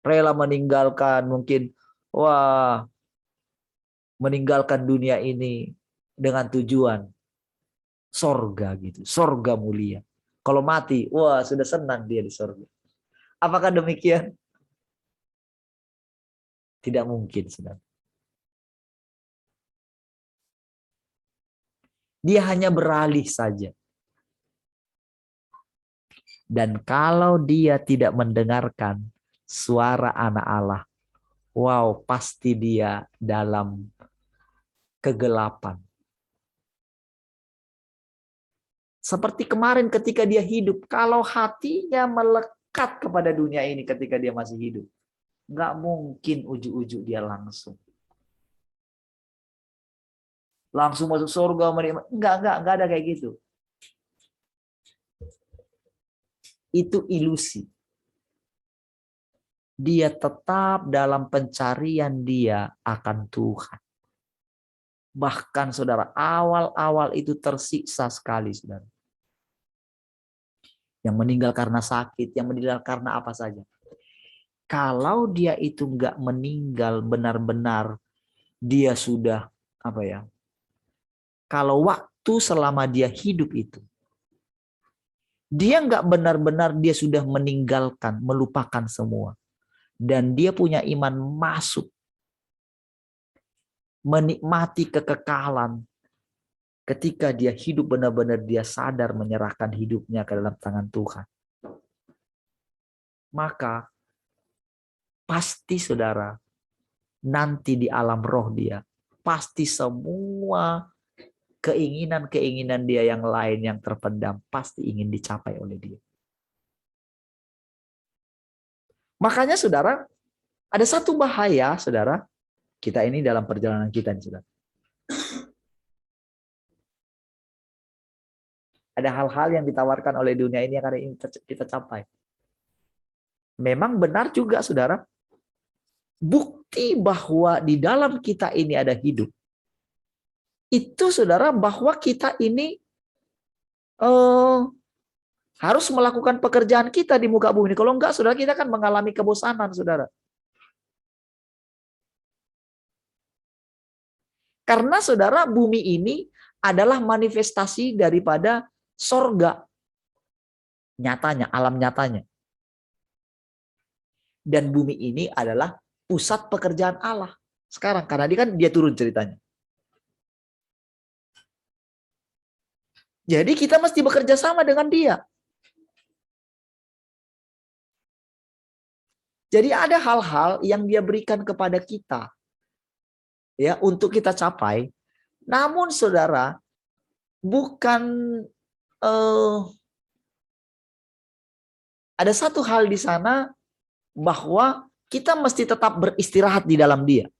Rela meninggalkan mungkin, meninggalkan dunia ini dengan tujuan sorga gitu, sorga mulia. Kalau mati, sudah senang dia di sorga. Apakah demikian? Tidak mungkin, saudara. Dia hanya beralih saja. Dan kalau dia tidak mendengarkan suara anak Allah, pasti dia dalam kegelapan. Seperti kemarin ketika dia hidup, kalau hatinya melekat kepada dunia ini ketika dia masih hidup, nggak mungkin ujuk-ujuk dia langsung masuk surga. Nggak ada kayak gitu. Itu ilusi. Dia tetap dalam pencarian dia akan Tuhan. Bahkan saudara, awal-awal itu tersiksa sekali saudara. Yang meninggal karena sakit, yang meninggal karena apa saja. Kalau dia itu nggak meninggal benar-benar, dia sudah kalau waktu selama dia hidup itu, dia nggak benar-benar dia sudah meninggalkan, melupakan semua. Dan dia punya iman masuk, menikmati kekekalan. Ketika dia hidup benar-benar dia sadar menyerahkan hidupnya ke dalam tangan Tuhan. Maka pasti saudara, nanti di alam roh dia, pasti semua keinginan-keinginan dia yang lain yang terpendam pasti ingin dicapai oleh dia. Makanya saudara, ada satu bahaya saudara, kita ini dalam perjalanan kita nih saudara. Ada hal-hal yang ditawarkan oleh dunia ini yang hari ini kita capai. Memang benar juga saudara, bukti bahwa di dalam kita ini ada hidup. Itu saudara bahwa kita ini harus melakukan pekerjaan kita di muka bumi. Kalau enggak saudara, kita akan mengalami kebosanan saudara. Karena saudara, bumi ini adalah manifestasi daripada sorga. Nyatanya, alam nyatanya. Dan bumi ini adalah pusat pekerjaan Allah. sekarang karena dia turun ceritanya. Jadi kita mesti bekerja sama dengan dia. Jadi ada hal-hal yang dia berikan kepada kita ya untuk kita capai. Namun saudara, bukan ada satu hal di sana bahwa kita mesti tetap beristirahat di dalam dia.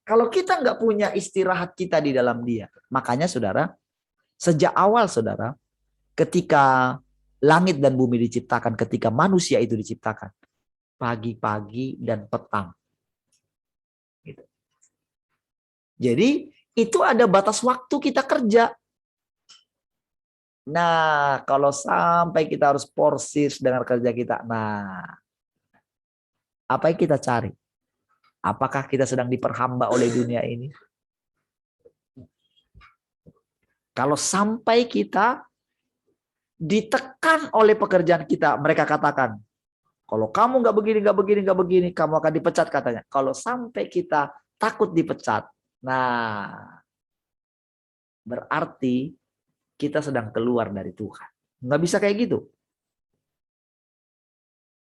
Kalau kita nggak punya istirahat kita di dalam dia, makanya saudara, sejak awal saudara, ketika langit dan bumi diciptakan, ketika manusia itu diciptakan, pagi-pagi dan petang. Gitu. Jadi itu ada batas waktu kita kerja. Nah, kalau sampai kita harus porsis dengan kerja kita, nah, apa yang kita cari? Apakah kita sedang diperhamba oleh dunia ini? Kalau sampai kita ditekan oleh pekerjaan kita, mereka katakan, kalau kamu nggak begini, kamu akan dipecat katanya. Kalau sampai kita takut dipecat, nah, berarti kita sedang keluar dari Tuhan. Nggak bisa kayak gitu.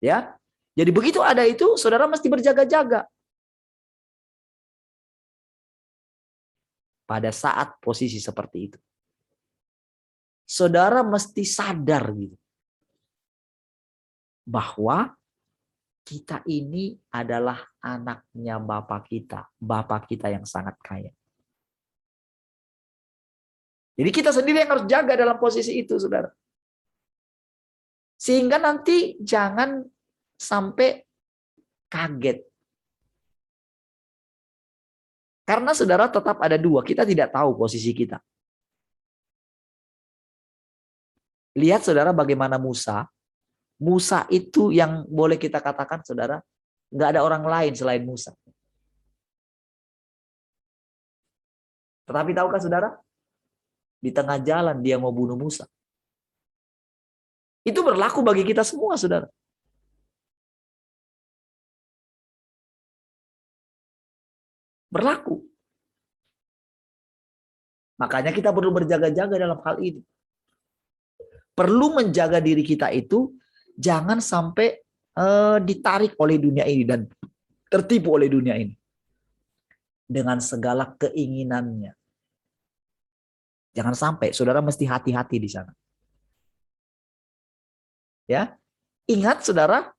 Ya, jadi begitu ada itu, saudara mesti berjaga-jaga. Pada saat posisi seperti itu, saudara mesti sadar gitu bahwa kita ini adalah anaknya Bapa kita yang sangat kaya. Jadi kita sendiri yang harus jaga dalam posisi itu, saudara. Sehingga nanti jangan sampai kaget. Karena saudara tetap ada dua, kita tidak tahu posisi kita. Lihat saudara bagaimana Musa. Musa itu yang boleh kita katakan saudara, nggak ada orang lain selain Musa. Tetapi tahukah saudara, di tengah jalan dia mau bunuh Musa. Itu berlaku bagi kita semua saudara. Berlaku. Makanya kita perlu berjaga-jaga dalam hal ini. Perlu menjaga diri kita itu jangan sampai ditarik oleh dunia ini dan tertipu oleh dunia ini dengan segala keinginannya. Jangan sampai, saudara mesti hati-hati di sana. Ya, ingat saudara,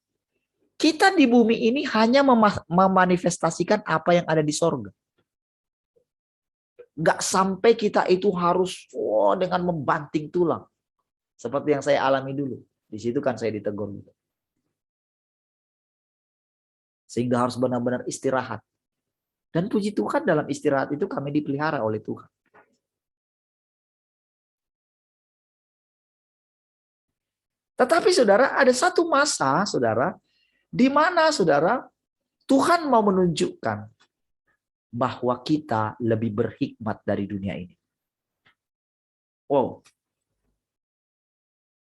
kita di bumi ini hanya memanifestasikan apa yang ada di sorga. Gak sampai kita itu harus dengan membanting tulang. Seperti yang saya alami dulu. Di situ kan saya ditegur. Sehingga harus benar-benar istirahat. Dan puji Tuhan dalam istirahat itu kami dipelihara oleh Tuhan. Tetapi saudara, ada satu masa saudara, di mana saudara, Tuhan mau menunjukkan bahwa kita lebih berhikmat dari dunia ini. Wow.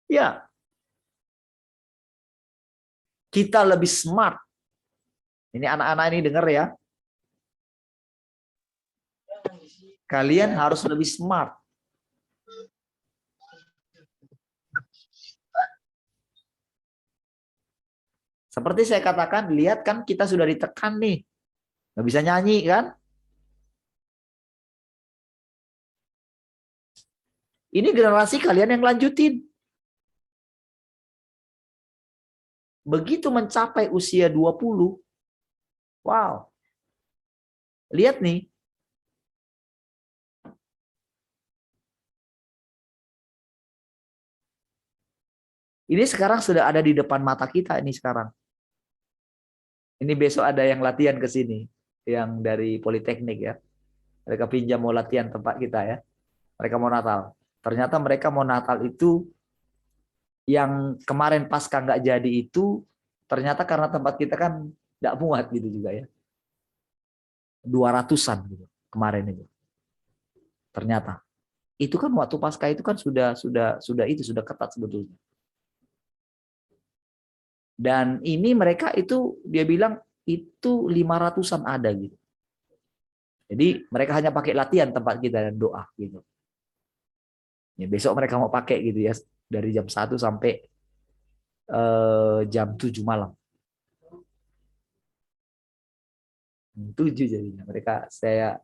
Ya. Kita lebih smart. Ini anak-anak ini dengar ya. Kalian harus lebih smart. Seperti saya katakan, lihat kan kita sudah ditekan nih. Nggak bisa nyanyi kan? Ini generasi kalian yang lanjutin. Begitu mencapai usia 20, wow. Lihat nih. Ini sekarang sudah ada di depan mata kita ini sekarang. Ini besok ada yang latihan ke sini, yang dari Politeknik ya. Mereka pinjam mau latihan tempat kita ya. Mereka mau Natal. Ternyata mereka mau Natal itu yang kemarin pasca nggak jadi itu, ternyata karena tempat kita kan nggak muat gitu juga ya. 200-an gitu kemarin itu. Ternyata itu kan waktu pasca itu kan sudah ketat sebetulnya. Dan ini mereka itu dia bilang itu 500-an ada gitu. Jadi mereka hanya pakai latihan tempat kita dan doa gitu. Ya, besok mereka mau pakai gitu ya, dari jam 1 sampai jam 7 malam. 7 jadinya. Mereka saya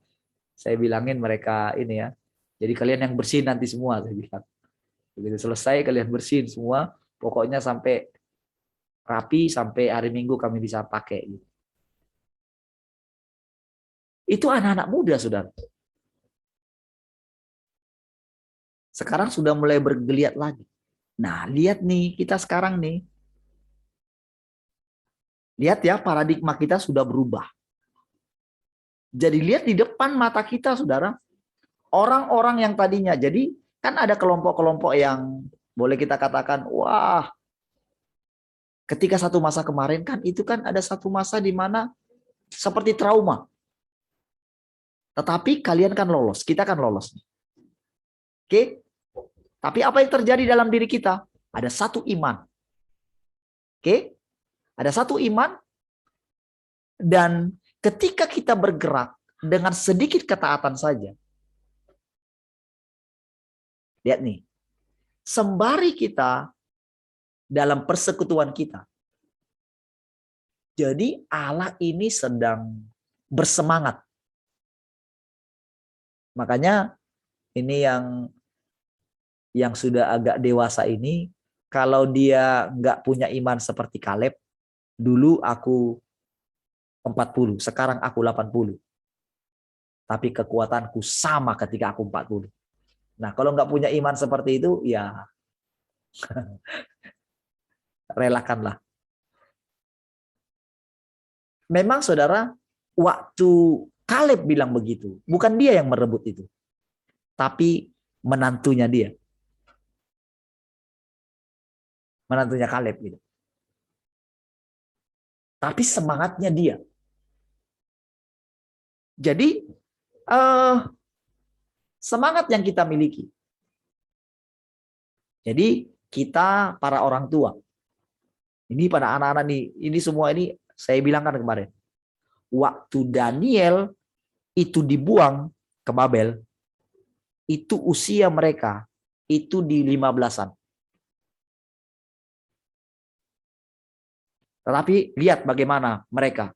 bilangin mereka ini ya. Jadi kalian yang bersihin nanti semua, saya bilang. Begitu selesai kalian bersihin semua, pokoknya sampai rapi, sampai hari Minggu kami bisa pakai gitu. Itu anak-anak muda, saudara. Sekarang sudah mulai bergeliat lagi. Nah, lihat nih, kita sekarang nih. Lihat ya, paradigma kita sudah berubah. Jadi lihat di depan mata kita, saudara. Orang-orang yang tadinya, jadi kan ada kelompok-kelompok yang boleh kita katakan, wah, ketika satu masa kemarin kan, itu kan ada satu masa di mana seperti trauma. Tetapi kalian kan lolos, kita kan lolos. Oke? Tapi apa yang terjadi dalam diri kita? Ada satu iman. Oke? Ada satu iman. Dan ketika kita bergerak dengan sedikit ketaatan saja. Lihat nih. Sembari kita dalam persekutuan kita. Jadi Allah ini sedang bersemangat. Makanya ini yang sudah agak dewasa ini, kalau dia nggak punya iman seperti Kaleb, dulu aku 40, sekarang aku 80. Tapi kekuatanku sama ketika aku 40. Nah, kalau nggak punya iman seperti itu, ya relakanlah. Memang saudara, waktu Kaleb bilang begitu, bukan dia yang merebut itu, tapi menantunya dia. Menantunya Kaleb gitu. Tapi semangatnya dia. Jadi semangat yang kita miliki. Jadi kita para orang tua, ini pada anak-anak nih, ini semua ini saya bilangkan kemarin. Waktu Daniel itu dibuang ke Babel, itu usia mereka itu di 15-an. Tetapi lihat bagaimana mereka.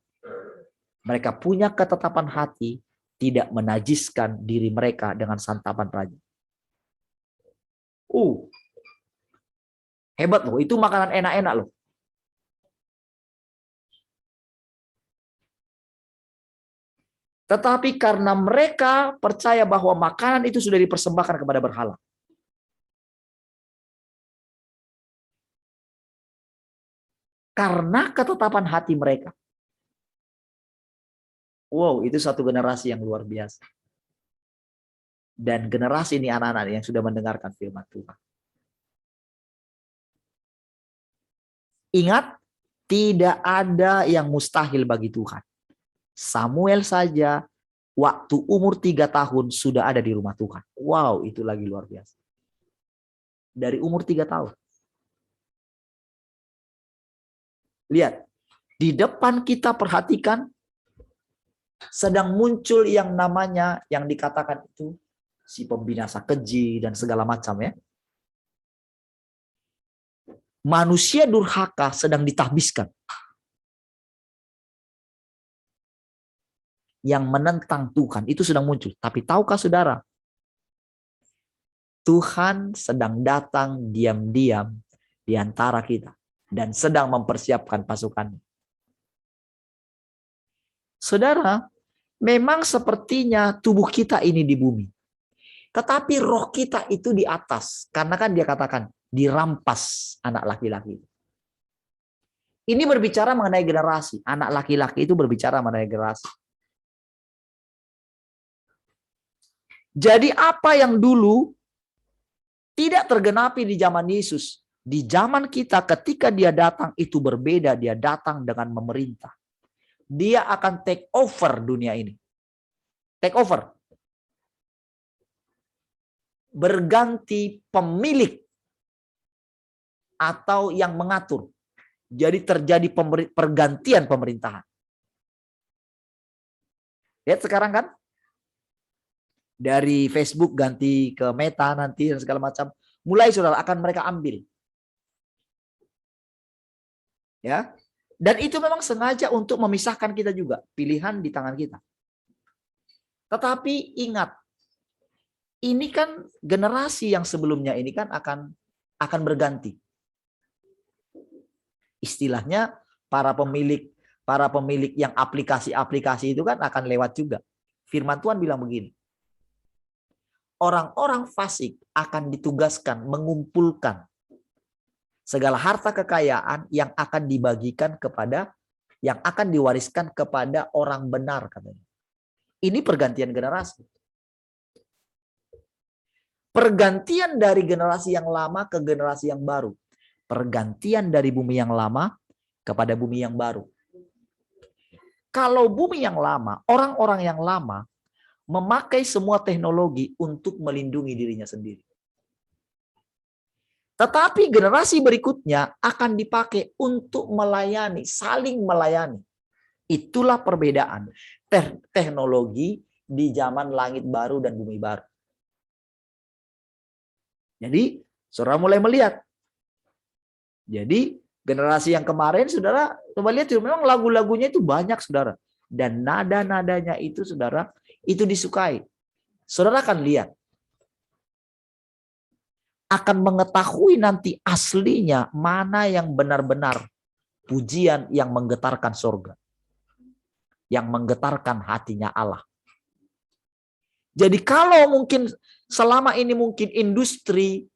Mereka punya ketetapan hati, tidak menajiskan diri mereka dengan santapan raja. Hebat loh, itu makanan enak-enak loh. Tetapi karena mereka percaya bahwa makanan itu sudah dipersembahkan kepada berhala. Karena ketetapan hati mereka. Wow, itu satu generasi yang luar biasa. Dan generasi ini anak-anak yang sudah mendengarkan firman Tuhan. Ingat, tidak ada yang mustahil bagi Tuhan. Samuel saja waktu umur 3 tahun sudah ada di rumah Tuhan. Wow, itu lagi luar biasa. Dari umur 3 tahun. Lihat, di depan kita perhatikan, sedang muncul yang namanya, yang dikatakan itu, si pembinasa keji dan segala macam ya. Manusia durhaka sedang ditahbiskan. Yang menentang Tuhan itu sedang muncul. Tapi tahukah saudara? Tuhan sedang datang diam-diam di antara kita. Dan sedang mempersiapkan pasukannya. Saudara, memang sepertinya tubuh kita ini di bumi. Tetapi roh kita itu di atas. Karena kan dia katakan, dirampas anak laki-laki. Ini berbicara mengenai generasi. Anak laki-laki itu berbicara mengenai generasi. Jadi apa yang dulu tidak tergenapi di zaman Yesus, di zaman kita ketika dia datang itu berbeda, dia datang dengan memerintah. Dia akan take over dunia ini. Take over. Berganti pemilik atau yang mengatur. Jadi terjadi pergantian pemerintahan. Lihat sekarang kan, dari Facebook ganti ke Meta nanti dan segala macam, mulai saudara akan mereka ambil. Ya. Dan itu memang sengaja untuk memisahkan kita juga, pilihan di tangan kita. Tetapi ingat, ini kan generasi yang sebelumnya ini kan akan berganti. Istilahnya para pemilik yang aplikasi-aplikasi itu kan akan lewat juga. Firman Tuhan bilang begini. Orang-orang fasik akan ditugaskan mengumpulkan segala harta kekayaan yang akan dibagikan yang akan diwariskan kepada orang benar, katanya. Ini pergantian generasi. Pergantian dari generasi yang lama ke generasi yang baru. Pergantian dari bumi yang lama kepada bumi yang baru. Kalau bumi yang lama, orang-orang yang lama memakai semua teknologi untuk melindungi dirinya sendiri. Tetapi generasi berikutnya akan dipakai untuk melayani, saling melayani. Itulah perbedaan teknologi di zaman langit baru dan bumi baru. Jadi, saudara mulai melihat. Jadi, generasi yang kemarin, saudara, coba lihat, memang lagu-lagunya itu banyak, saudara. Dan nada-nadanya itu, saudara, itu disukai. Saudara akan lihat. Akan mengetahui nanti aslinya mana yang benar-benar pujian yang menggetarkan surga. Yang menggetarkan hatinya Allah. Jadi kalau mungkin selama ini mungkin industri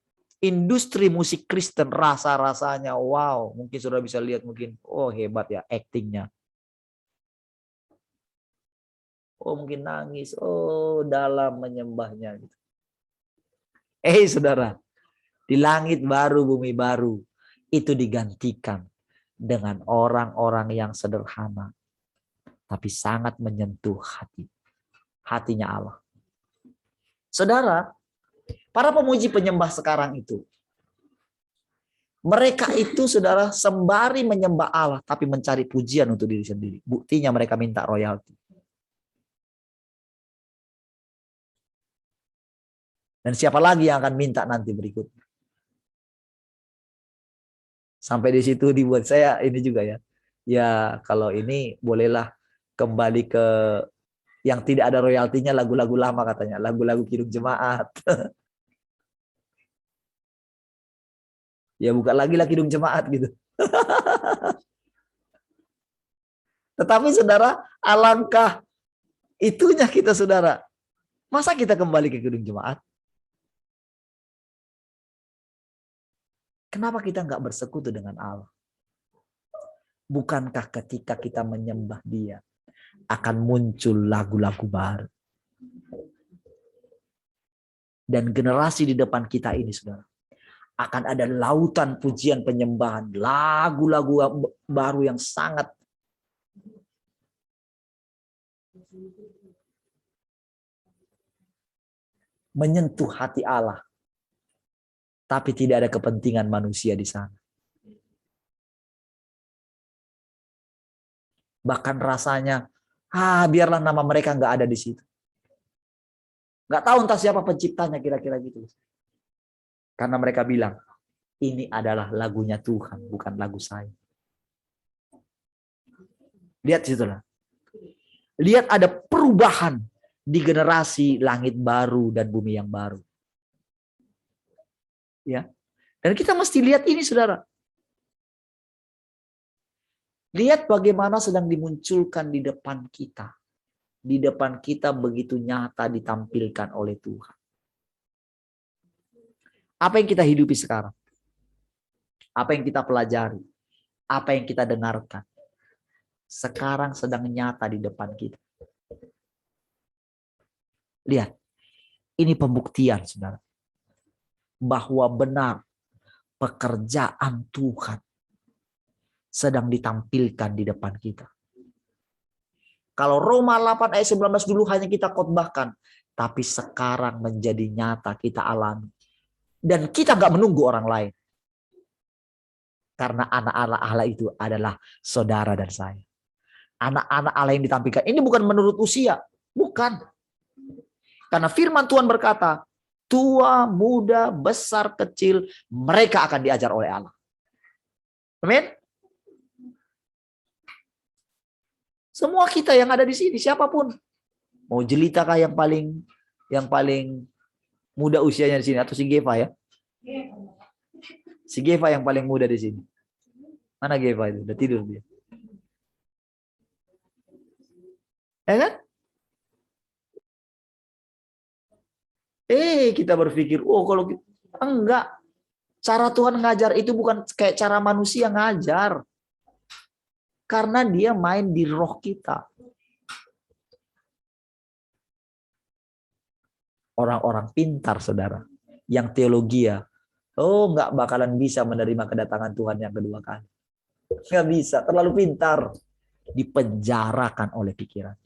musik Kristen rasa-rasanya wow. Mungkin saudara bisa lihat mungkin, oh hebat ya aktingnya. Oh mungkin nangis, oh dalam menyembahnya. Saudara. Di langit baru, bumi baru, itu digantikan dengan orang-orang yang sederhana, tapi sangat menyentuh hatinya Allah. Saudara, para pemuji penyembah sekarang itu, mereka itu, saudara, sembari menyembah Allah, tapi mencari pujian untuk diri sendiri. Buktinya mereka minta royalti. Dan siapa lagi yang akan minta nanti berikutnya? Sampai di situ dibuat saya ini juga ya. Ya kalau ini bolehlah kembali ke yang tidak ada royaltinya, lagu-lagu lama katanya. Lagu-lagu Kidung Jemaat. Ya bukan lagi lah Kidung Jemaat gitu. Tetapi saudara, alangkah itunya kita saudara. Masa kita kembali ke Kidung Jemaat? Kenapa kita nggak bersekutu dengan Allah? Bukankah ketika kita menyembah Dia akan muncul lagu-lagu baru? Dan generasi di depan kita ini, saudara, akan ada lautan pujian penyembahan, lagu-lagu baru yang sangat menyentuh hati Allah. Tapi tidak ada kepentingan manusia di sana. Bahkan rasanya, biarlah nama mereka nggak ada di situ. Nggak tahu entah siapa penciptanya kira-kira gitu. Karena mereka bilang, ini adalah lagunya Tuhan, bukan lagu saya. Lihat situlah. Lihat ada perubahan di generasi langit baru dan bumi yang baru. Ya. Dan kita mesti lihat ini, saudara. Lihat bagaimana sedang dimunculkan di depan kita. Di depan kita begitu nyata ditampilkan oleh Tuhan. Apa yang kita hidupi sekarang? Apa yang kita pelajari? Apa yang kita dengarkan? Sekarang sedang nyata di depan kita. Lihat. Ini pembuktian, saudara. Bahwa benar pekerjaan Tuhan sedang ditampilkan di depan kita. Kalau Roma 8 ayat 19 dulu hanya kita khotbahkan, tapi sekarang menjadi nyata kita alami. Dan kita nggak menunggu orang lain. Karena anak-anak Allah itu adalah saudara dan saya. Anak-anak Allah yang ditampilkan. Ini bukan menurut usia. Bukan. Karena firman Tuhan berkata, tua, muda, besar, kecil, mereka akan diajar oleh Allah. Amin. Semua kita yang ada di sini, siapapun. Mau jelitakah yang paling muda usianya di sini, atau si Geva ya? Si Geva yang paling muda di sini. Mana Geva itu? Udah tidur dia. Ya kan? Kita berpikir, oh kalau kita, enggak. Cara Tuhan ngajar itu bukan kayak cara manusia ngajar. Karena dia main di roh kita. Orang-orang pintar, saudara. Yang teologi ya. Oh, enggak bakalan bisa menerima kedatangan Tuhan yang kedua kali. Enggak bisa, terlalu pintar. Dipenjarakan oleh pikiran.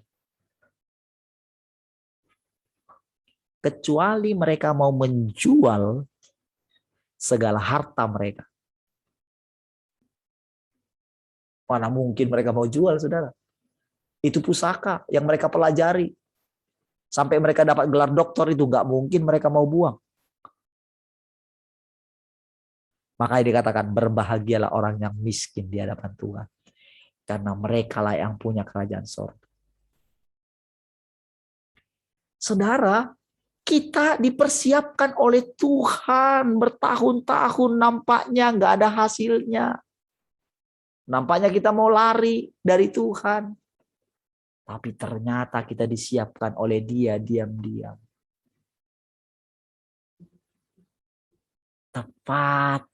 Kecuali mereka mau menjual segala harta mereka. Mana mungkin mereka mau jual, saudara? Itu pusaka yang mereka pelajari. Sampai mereka dapat gelar doktor itu nggak mungkin mereka mau buang. Makanya dikatakan berbahagialah orang yang miskin di hadapan Tuhan. Karena mereka lah yang punya kerajaan surga. Saudara, kita dipersiapkan oleh Tuhan bertahun-tahun, nampaknya nggak ada hasilnya. Nampaknya kita mau lari dari Tuhan. Tapi ternyata kita disiapkan oleh Dia diam-diam. Tepat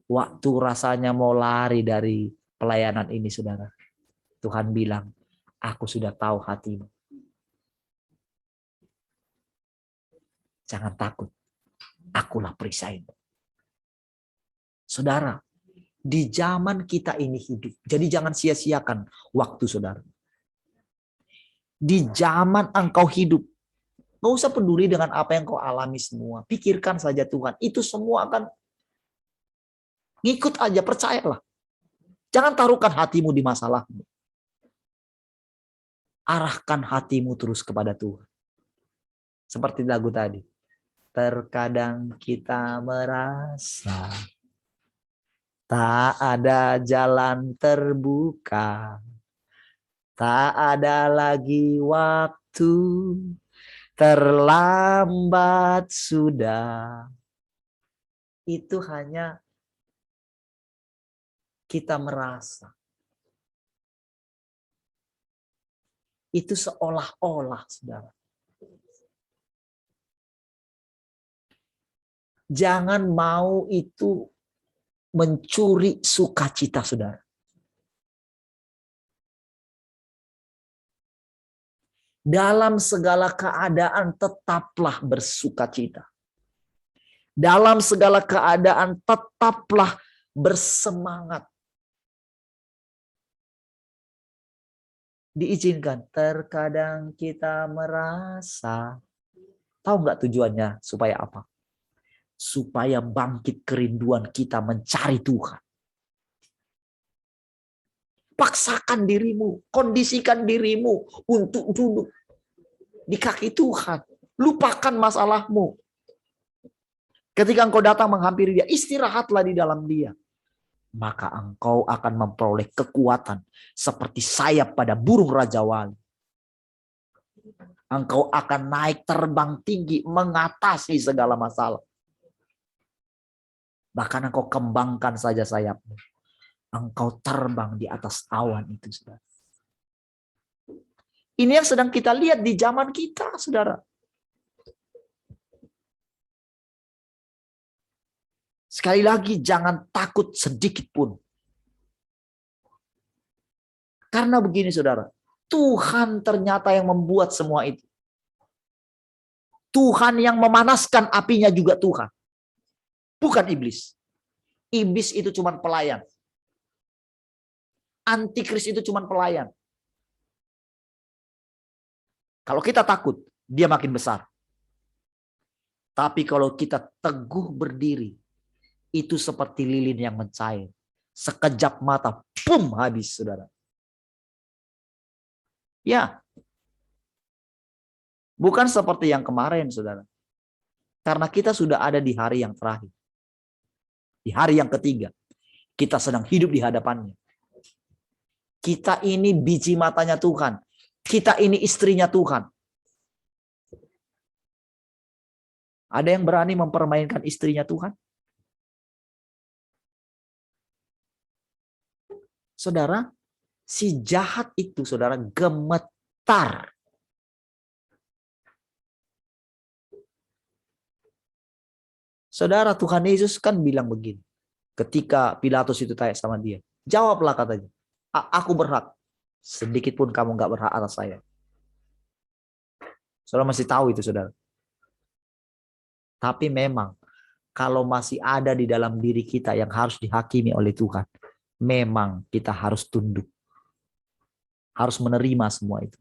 waktu rasanya mau lari dari pelayanan ini, saudara. Tuhan bilang, aku sudah tahu hatimu. Jangan takut. Akulah perisaimu. Saudara, di zaman kita ini hidup. Jadi jangan sia-siakan waktu, saudara. Di zaman engkau hidup. Gak usah peduli dengan apa yang kau alami semua. Pikirkan saja Tuhan. Itu semua akan ngikut aja, percayalah. Jangan taruhkan hatimu di masalahmu. Arahkan hatimu terus kepada Tuhan. Seperti lagu tadi. Terkadang kita merasa tak ada jalan terbuka. Tak ada lagi waktu. Terlambat sudah. Itu hanya kita merasa. Itu seolah-olah, saudara. Jangan mau itu mencuri sukacita, saudara. Dalam segala keadaan tetaplah bersukacita. Dalam segala keadaan tetaplah bersemangat. Diizinkan. Terkadang kita merasa. Tahu nggak tujuannya? Supaya apa? Supaya bangkit kerinduan kita mencari Tuhan. Paksakan dirimu, kondisikan dirimu untuk duduk di kaki Tuhan. Lupakan masalahmu. Ketika engkau datang menghampiri Dia, istirahatlah di dalam Dia. Maka engkau akan memperoleh kekuatan seperti sayap pada burung Raja Wali. Engkau akan naik terbang tinggi, mengatasi segala masalah. Bahkan engkau kembangkan saja sayapmu. Engkau terbang di atas awan itu, saudara. Ini yang sedang kita lihat di zaman kita, saudara. Sekali lagi, jangan takut sedikit pun. Karena begini, saudara. Tuhan ternyata yang membuat semua itu. Tuhan yang memanaskan apinya juga Tuhan. Bukan iblis. Iblis itu cuma pelayan. Antikris itu cuma pelayan. Kalau kita takut, dia makin besar. Tapi kalau kita teguh berdiri, itu seperti lilin yang mencair. Sekejap mata, pum, habis, saudara. Ya. Bukan seperti yang kemarin, saudara. Karena kita sudah ada di hari yang terakhir. Di hari yang ketiga. Kita sedang hidup di hadapannya. Kita ini biji matanya Tuhan. Kita ini istrinya Tuhan. Ada yang berani mempermainkan istrinya Tuhan? Saudara, si jahat itu, saudara, gemetar. Saudara, Tuhan Yesus kan bilang begini. Ketika Pilatus itu tanya sama dia. Jawablah katanya. Aku berhak. Sedikit pun kamu gak berhak atas saya. Saudara masih tahu itu, saudara. Tapi memang kalau masih ada di dalam diri kita yang harus dihakimi oleh Tuhan, memang kita harus tunduk. Harus menerima semua itu.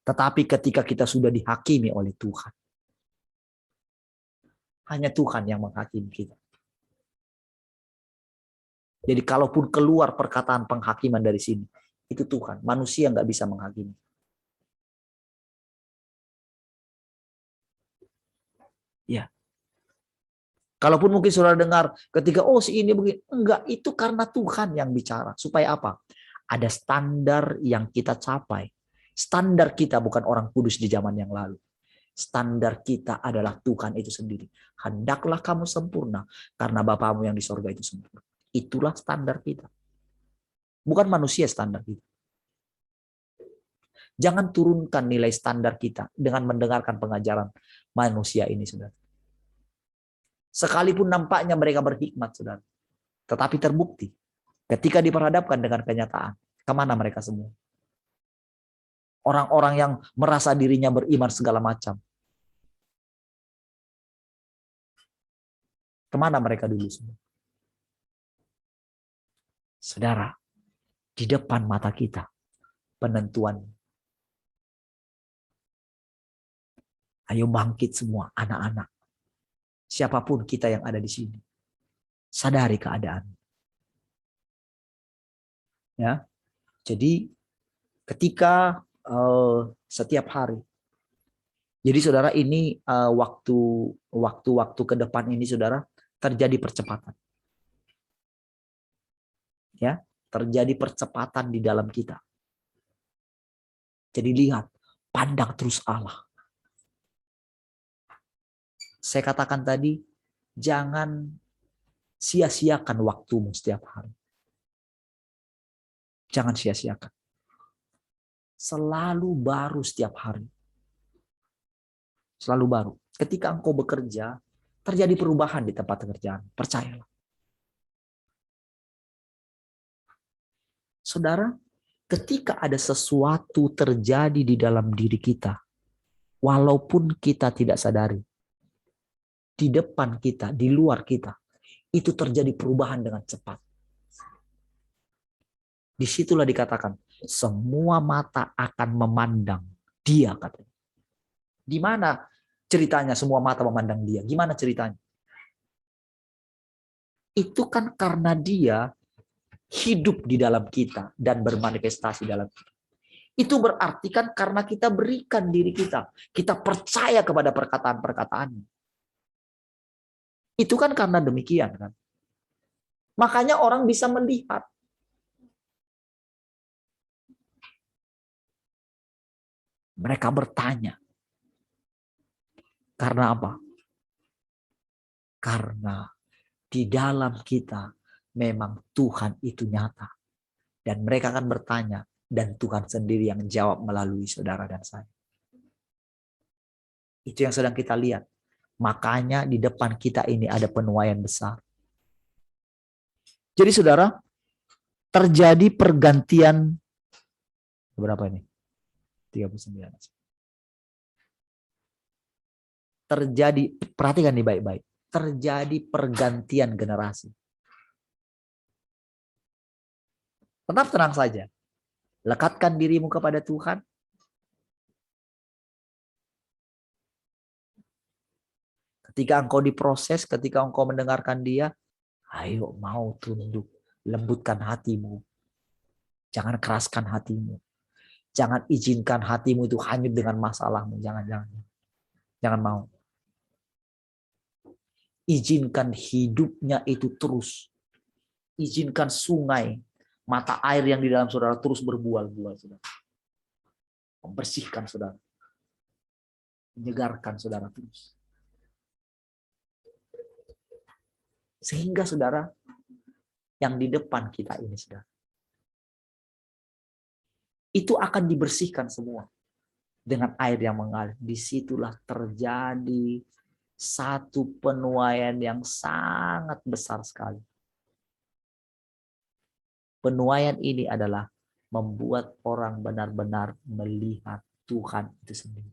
Tetapi ketika kita sudah dihakimi oleh Tuhan, hanya Tuhan yang menghakimi kita. Jadi kalaupun keluar perkataan penghakiman dari sini, itu Tuhan. Manusia nggak bisa menghakimi. Ya. Kalaupun mungkin saudara dengar ketika si ini begini, enggak, itu karena Tuhan yang bicara. Supaya apa? Ada standar yang kita capai. Standar kita bukan orang kudus di zaman yang lalu. Standar kita adalah Tuhan itu sendiri. Hendaklah kamu sempurna karena Bapamu yang di sorga itu sempurna. Itulah standar kita. Bukan manusia standar kita. Jangan turunkan nilai standar kita dengan mendengarkan pengajaran manusia ini, saudara. Sekalipun nampaknya mereka berhikmat, saudara. Tetapi terbukti ketika diperhadapkan dengan kenyataan, kemana mereka semua? Orang-orang yang merasa dirinya beriman segala macam. Kemana mereka dulu semua? Saudara, di depan mata kita, penentuan. Ayo bangkit semua anak-anak. Siapapun kita yang ada di sini. Sadari keadaan. Ya. Jadi ketika setiap hari. Jadi saudara ini waktu ke depan ini saudara terjadi percepatan. Ya, terjadi percepatan di dalam kita. Jadi lihat, pandang terus Allah. Saya katakan tadi, jangan sia-siakan waktumu setiap hari. Jangan sia-siakan. Selalu baru setiap hari. Selalu baru. Ketika engkau bekerja, terjadi perubahan di tempat pekerjaan. Percayalah. Saudara, ketika ada sesuatu terjadi di dalam diri kita, walaupun kita tidak sadari, di depan kita, di luar kita, itu terjadi perubahan dengan cepat. Disitulah dikatakan, semua mata akan memandang dia, katanya. Di mana ceritanya semua mata memandang dia? Gimana ceritanya? Itu kan karena dia hidup di dalam kita dan bermanifestasi dalam kita. Itu berarti kan karena kita berikan diri kita. Kita percaya kepada perkataan-perkataannya. Itu kan karena demikian kan. Makanya orang bisa melihat. Mereka bertanya. Karena apa? Karena di dalam kita memang Tuhan itu nyata. Dan mereka akan bertanya. Dan Tuhan sendiri yang jawab melalui saudara dan saya. Itu yang sedang kita lihat. Makanya di depan kita ini ada penuaian besar. Jadi saudara, terjadi pergantian. Berapa ini? 39. Terjadi, perhatikan nih baik-baik. Terjadi pergantian generasi. Tetap tenang saja. Lekatkan dirimu kepada Tuhan. Ketika engkau diproses, ketika engkau mendengarkan dia, ayo mau tunduk, lembutkan hatimu. Jangan keraskan hatimu. Jangan izinkan hatimu itu hanyut dengan masalahmu. Jangan mau. Izinkan hidupnya itu terus. Izinkan sungai, mata air yang di dalam saudara terus berbual-bual, saudara. Membersihkan saudara. Menyegarkan saudara terus. Sehingga saudara, yang di depan kita ini saudara, itu akan dibersihkan semua dengan air yang mengalir. Disitulah terjadi satu penuaian yang sangat besar sekali. Penuaian ini adalah membuat orang benar-benar melihat Tuhan itu sendiri.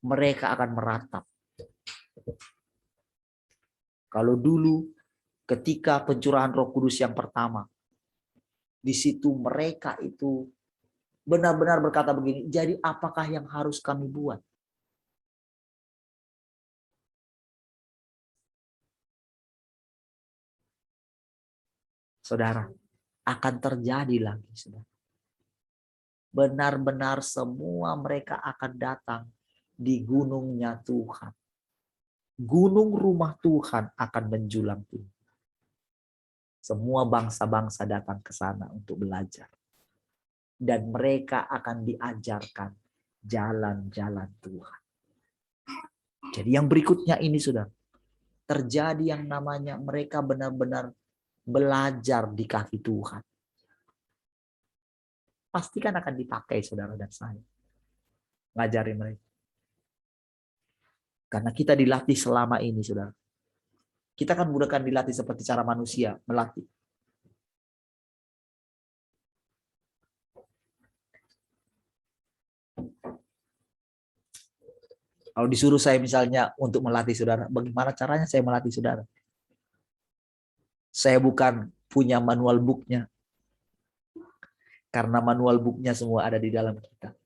Mereka akan meratap. Kalau dulu ketika pencurahan Roh Kudus yang pertama, di situ mereka itu benar-benar berkata begini, jadi apakah yang harus kami buat? Saudara, akan terjadi lagi, saudara. Benar-benar semua mereka akan datang di gunungnya Tuhan. Gunung rumah Tuhan akan menjulang tinggi. Semua bangsa-bangsa datang ke sana untuk belajar. Dan mereka akan diajarkan jalan-jalan Tuhan. Jadi yang berikutnya ini sudah terjadi yang namanya mereka benar-benar belajar di kaki Tuhan. Pastikan akan dipakai saudara dan saya. Ngajari mereka. Karena kita dilatih selama ini saudara. Kita kan bukan dilatih seperti cara manusia melatih. Kalau disuruh saya misalnya untuk melatih saudara, bagaimana caranya saya melatih saudara? Saya bukan punya manual booknya. Karena manual booknya semua ada di dalam kita.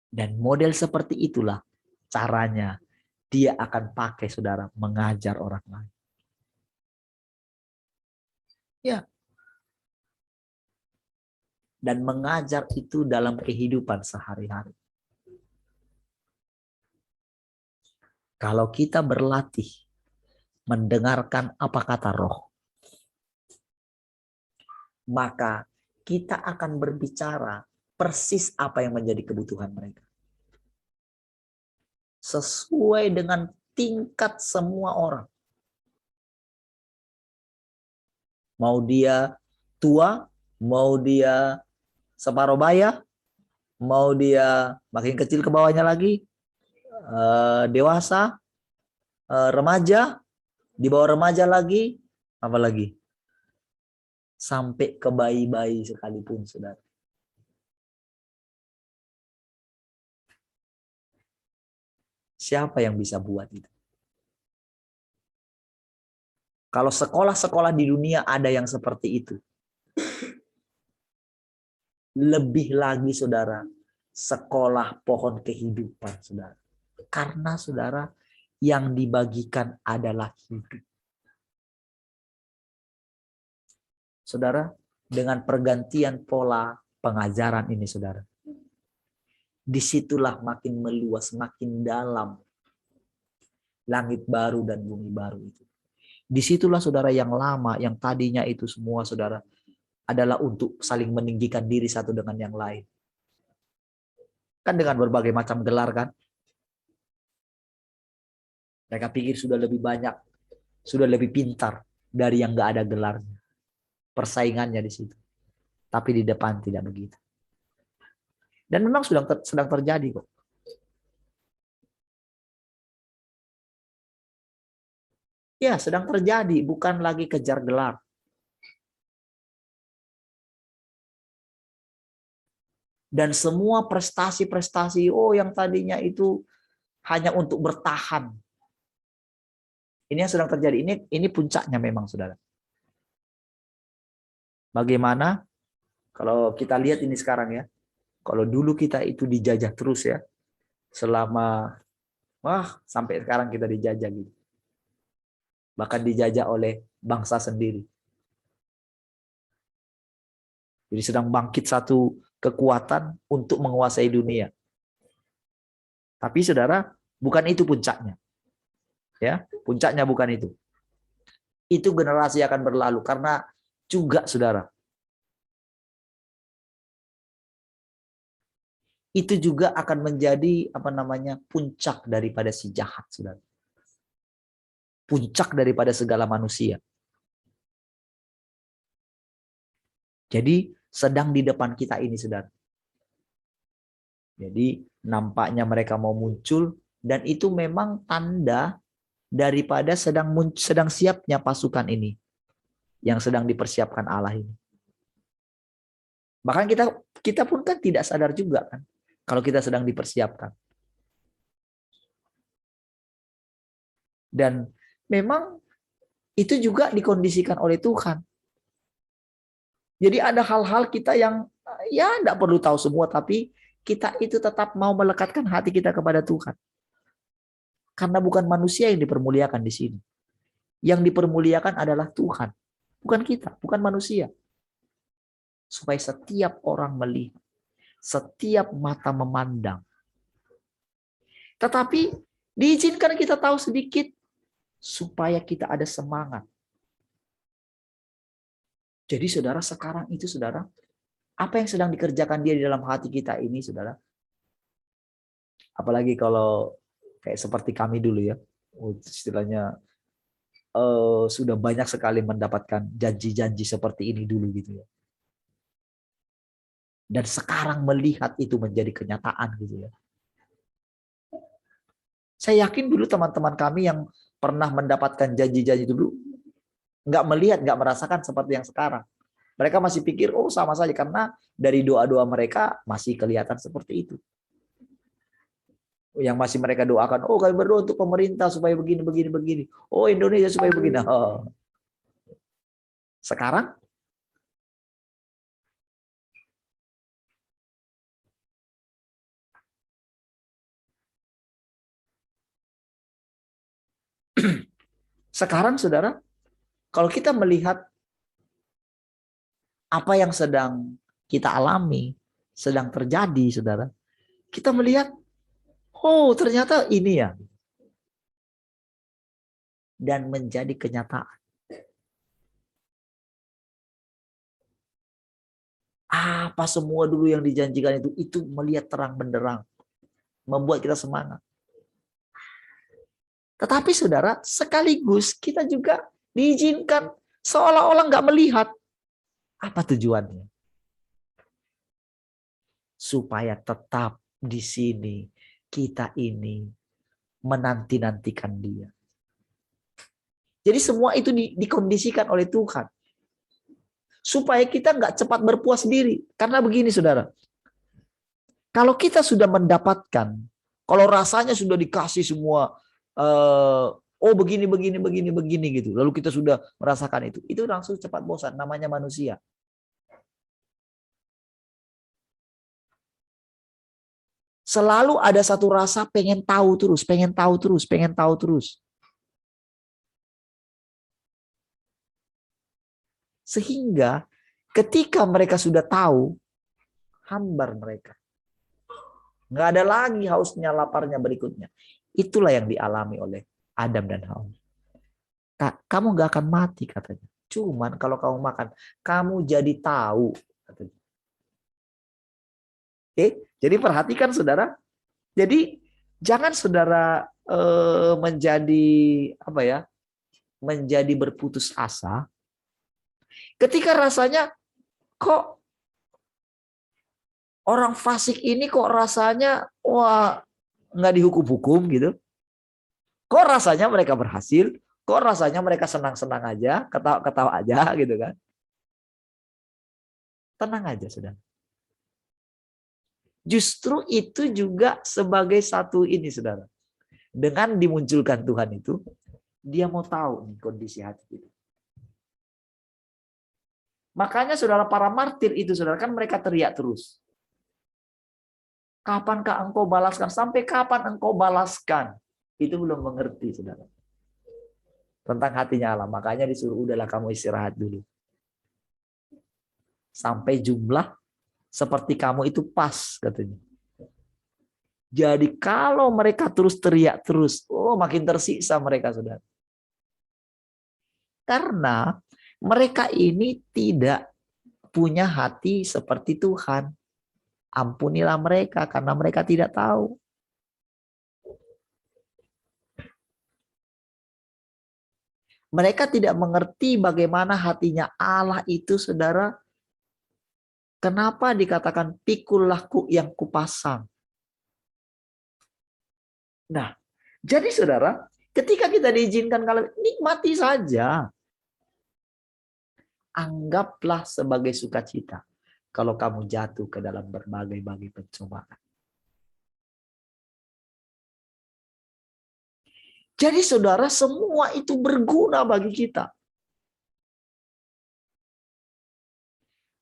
Dan model seperti itulah caranya dia akan pakai saudara mengajar orang lain. Ya. Dan mengajar itu dalam kehidupan sehari-hari. Kalau kita berlatih mendengarkan apa kata Roh, maka kita akan berbicara persis apa yang menjadi kebutuhan mereka. Sesuai dengan tingkat semua orang. Mau dia tua, mau dia separuh baya, mau dia makin kecil ke bawahnya lagi, dewasa, remaja, di bawah remaja lagi, apalagi sampai ke bayi-bayi sekalipun, saudara. Siapa yang bisa buat itu? Kalau sekolah-sekolah di dunia ada yang seperti itu. Lebih lagi saudara, sekolah pohon kehidupan saudara. Karena saudara, yang dibagikan adalah hidup. Saudara, dengan pergantian pola pengajaran ini saudara. Disitulah makin meluas, makin dalam langit baru dan bumi baru itu. Disitulah saudara yang lama, yang tadinya itu semua saudara adalah untuk saling meninggikan diri satu dengan yang lain. Kan dengan berbagai macam gelar kan. Mereka pikir sudah lebih banyak, sudah lebih pintar dari yang gak ada gelarnya. Persaingannya di situ. Tapi di depan tidak begitu. Dan memang sedang terjadi kok. Ya, sedang terjadi, bukan lagi kejar gelar. Dan semua prestasi-prestasi, yang tadinya itu hanya untuk bertahan. Ini yang sedang terjadi. Ini puncaknya memang, saudara. Bagaimana kalau kita lihat ini sekarang ya. Kalau dulu kita itu dijajah terus ya. Selama sampai sekarang kita dijajah gitu. Bahkan dijajah oleh bangsa sendiri. Jadi sedang bangkit satu kekuatan untuk menguasai dunia. Tapi saudara, bukan itu puncaknya. Ya, puncaknya bukan itu. Itu generasi akan berlalu karena juga saudara, itu juga akan menjadi puncak daripada si jahat, saudara. Puncak daripada segala manusia. Jadi sedang di depan kita ini, saudara. Jadi nampaknya mereka mau muncul dan itu memang tanda daripada sedang siapnya pasukan ini yang sedang dipersiapkan Allah ini. Bahkan kita pun kan tidak sadar juga kan kalau kita sedang dipersiapkan. Dan memang itu juga dikondisikan oleh Tuhan. Jadi ada hal-hal kita yang ya tidak perlu tahu semua, tapi kita itu tetap mau melekatkan hati kita kepada Tuhan. Karena bukan manusia yang dipermuliakan di sini. Yang dipermuliakan adalah Tuhan. Bukan kita, bukan manusia. Supaya setiap orang melihat. Setiap mata memandang. Tetapi diizinkan kita tahu sedikit. Supaya kita ada semangat. Jadi saudara, sekarang itu saudara, apa yang sedang dikerjakan dia di dalam hati kita ini saudara. Apalagi kalau kayak seperti kami dulu ya. Istilahnya sudah banyak sekali mendapatkan janji-janji seperti ini dulu gitu ya. Dan sekarang melihat itu menjadi kenyataan gitu ya. Saya yakin dulu teman-teman kami yang pernah mendapatkan janji-janji dulu nggak melihat, nggak merasakan seperti yang sekarang. Mereka masih pikir, oh sama saja. Karena dari doa-doa mereka masih kelihatan seperti itu. Yang masih mereka doakan, oh kami berdoa untuk pemerintah supaya begini, begini, begini. Oh Indonesia supaya begini. Oh. Sekarang, saudara, kalau kita melihat apa yang sedang kita alami, sedang terjadi, saudara, kita melihat, oh ternyata ini ya. Dan menjadi kenyataan. Apa semua dulu yang dijanjikan itu melihat terang benderang. Membuat kita semangat. Tetapi saudara, sekaligus kita juga diizinkan seolah-olah nggak melihat. Apa tujuannya? Supaya tetap di sini kita ini menanti-nantikan dia. Jadi semua itu dikondisikan oleh Tuhan. Supaya kita nggak cepat berpuas diri. Karena begini saudara, kalau kita sudah mendapatkan, kalau rasanya sudah dikasih semua, oh begini gitu. Lalu kita sudah merasakan itu langsung cepat bosan. Namanya manusia. Selalu ada satu rasa pengen tahu terus. Sehingga ketika mereka sudah tahu, hambar mereka. Nggak ada lagi hausnya, laparnya berikutnya. Itulah yang dialami oleh Adam dan Hawa. Kamu nggak akan mati katanya. Cuman kalau kamu makan, kamu jadi tahu. Katanya. Oke, jadi perhatikan saudara. Jadi jangan saudara menjadi menjadi berputus asa. Ketika rasanya kok orang fasik ini kok rasanya wah nggak dihukum-hukum gitu. Kok rasanya mereka berhasil? Kok rasanya mereka senang-senang aja, ketawa-ketawa aja gitu kan? Tenang aja sudah. Justru itu juga sebagai satu ini saudara. Dengan dimunculkan Tuhan itu, dia mau tahu nih kondisi hati kita. Makanya saudara para martir itu saudara kan mereka teriak terus. Kapankah engkau balaskan? Sampai kapan engkau balaskan? Itu belum mengerti saudara. Tentang hatinya Allah. Makanya disuruh udahlah kamu istirahat dulu. sampai jumlah seperti kamu itu pas katanya. Jadi kalau mereka terus teriak terus, oh makin tersiksa mereka, saudara. Karena mereka ini tidak punya hati seperti Tuhan. Ampunilah mereka karena mereka tidak tahu. Mereka tidak mengerti bagaimana hatinya Allah itu, saudara. Kenapa dikatakan pikulahku yang kupasang? Nah, jadi saudara, ketika kita diizinkan kalau nikmati saja. Anggaplah sebagai sukacita kalau kamu jatuh ke dalam berbagai-bagai pencobaan. Jadi saudara, semua itu berguna bagi kita.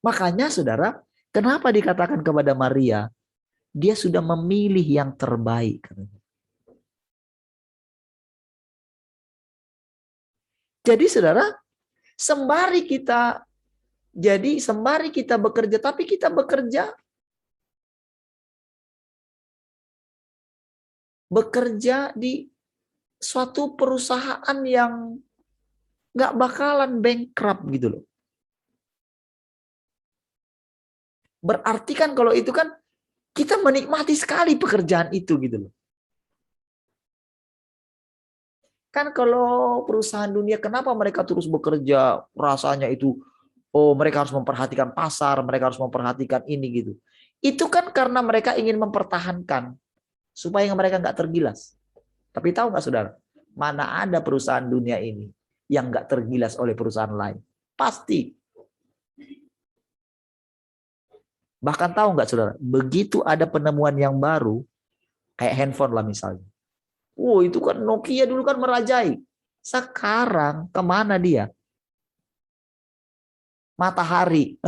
Makanya saudara, kenapa dikatakan kepada Maria, dia sudah memilih yang terbaik. Jadi saudara, sembari kita bekerja, tapi kita bekerja di suatu perusahaan yang nggak bakalan bankrupt gitu loh. Berarti kan kalau itu kan kita menikmati sekali pekerjaan itu gitu loh. Kan kalau perusahaan dunia, kenapa mereka terus bekerja? Rasanya itu, oh mereka harus memperhatikan pasar, mereka harus memperhatikan ini gitu. Itu kan karena mereka ingin mempertahankan supaya mereka nggak tergilas. Tapi tahu nggak saudara, mana ada perusahaan dunia ini yang nggak tergilas oleh perusahaan lain? Pasti. Bahkan tahu nggak saudara, begitu ada penemuan yang baru, kayak handphone lah misalnya. Oh itu kan Nokia dulu kan merajai. Sekarang kemana dia? Matahari.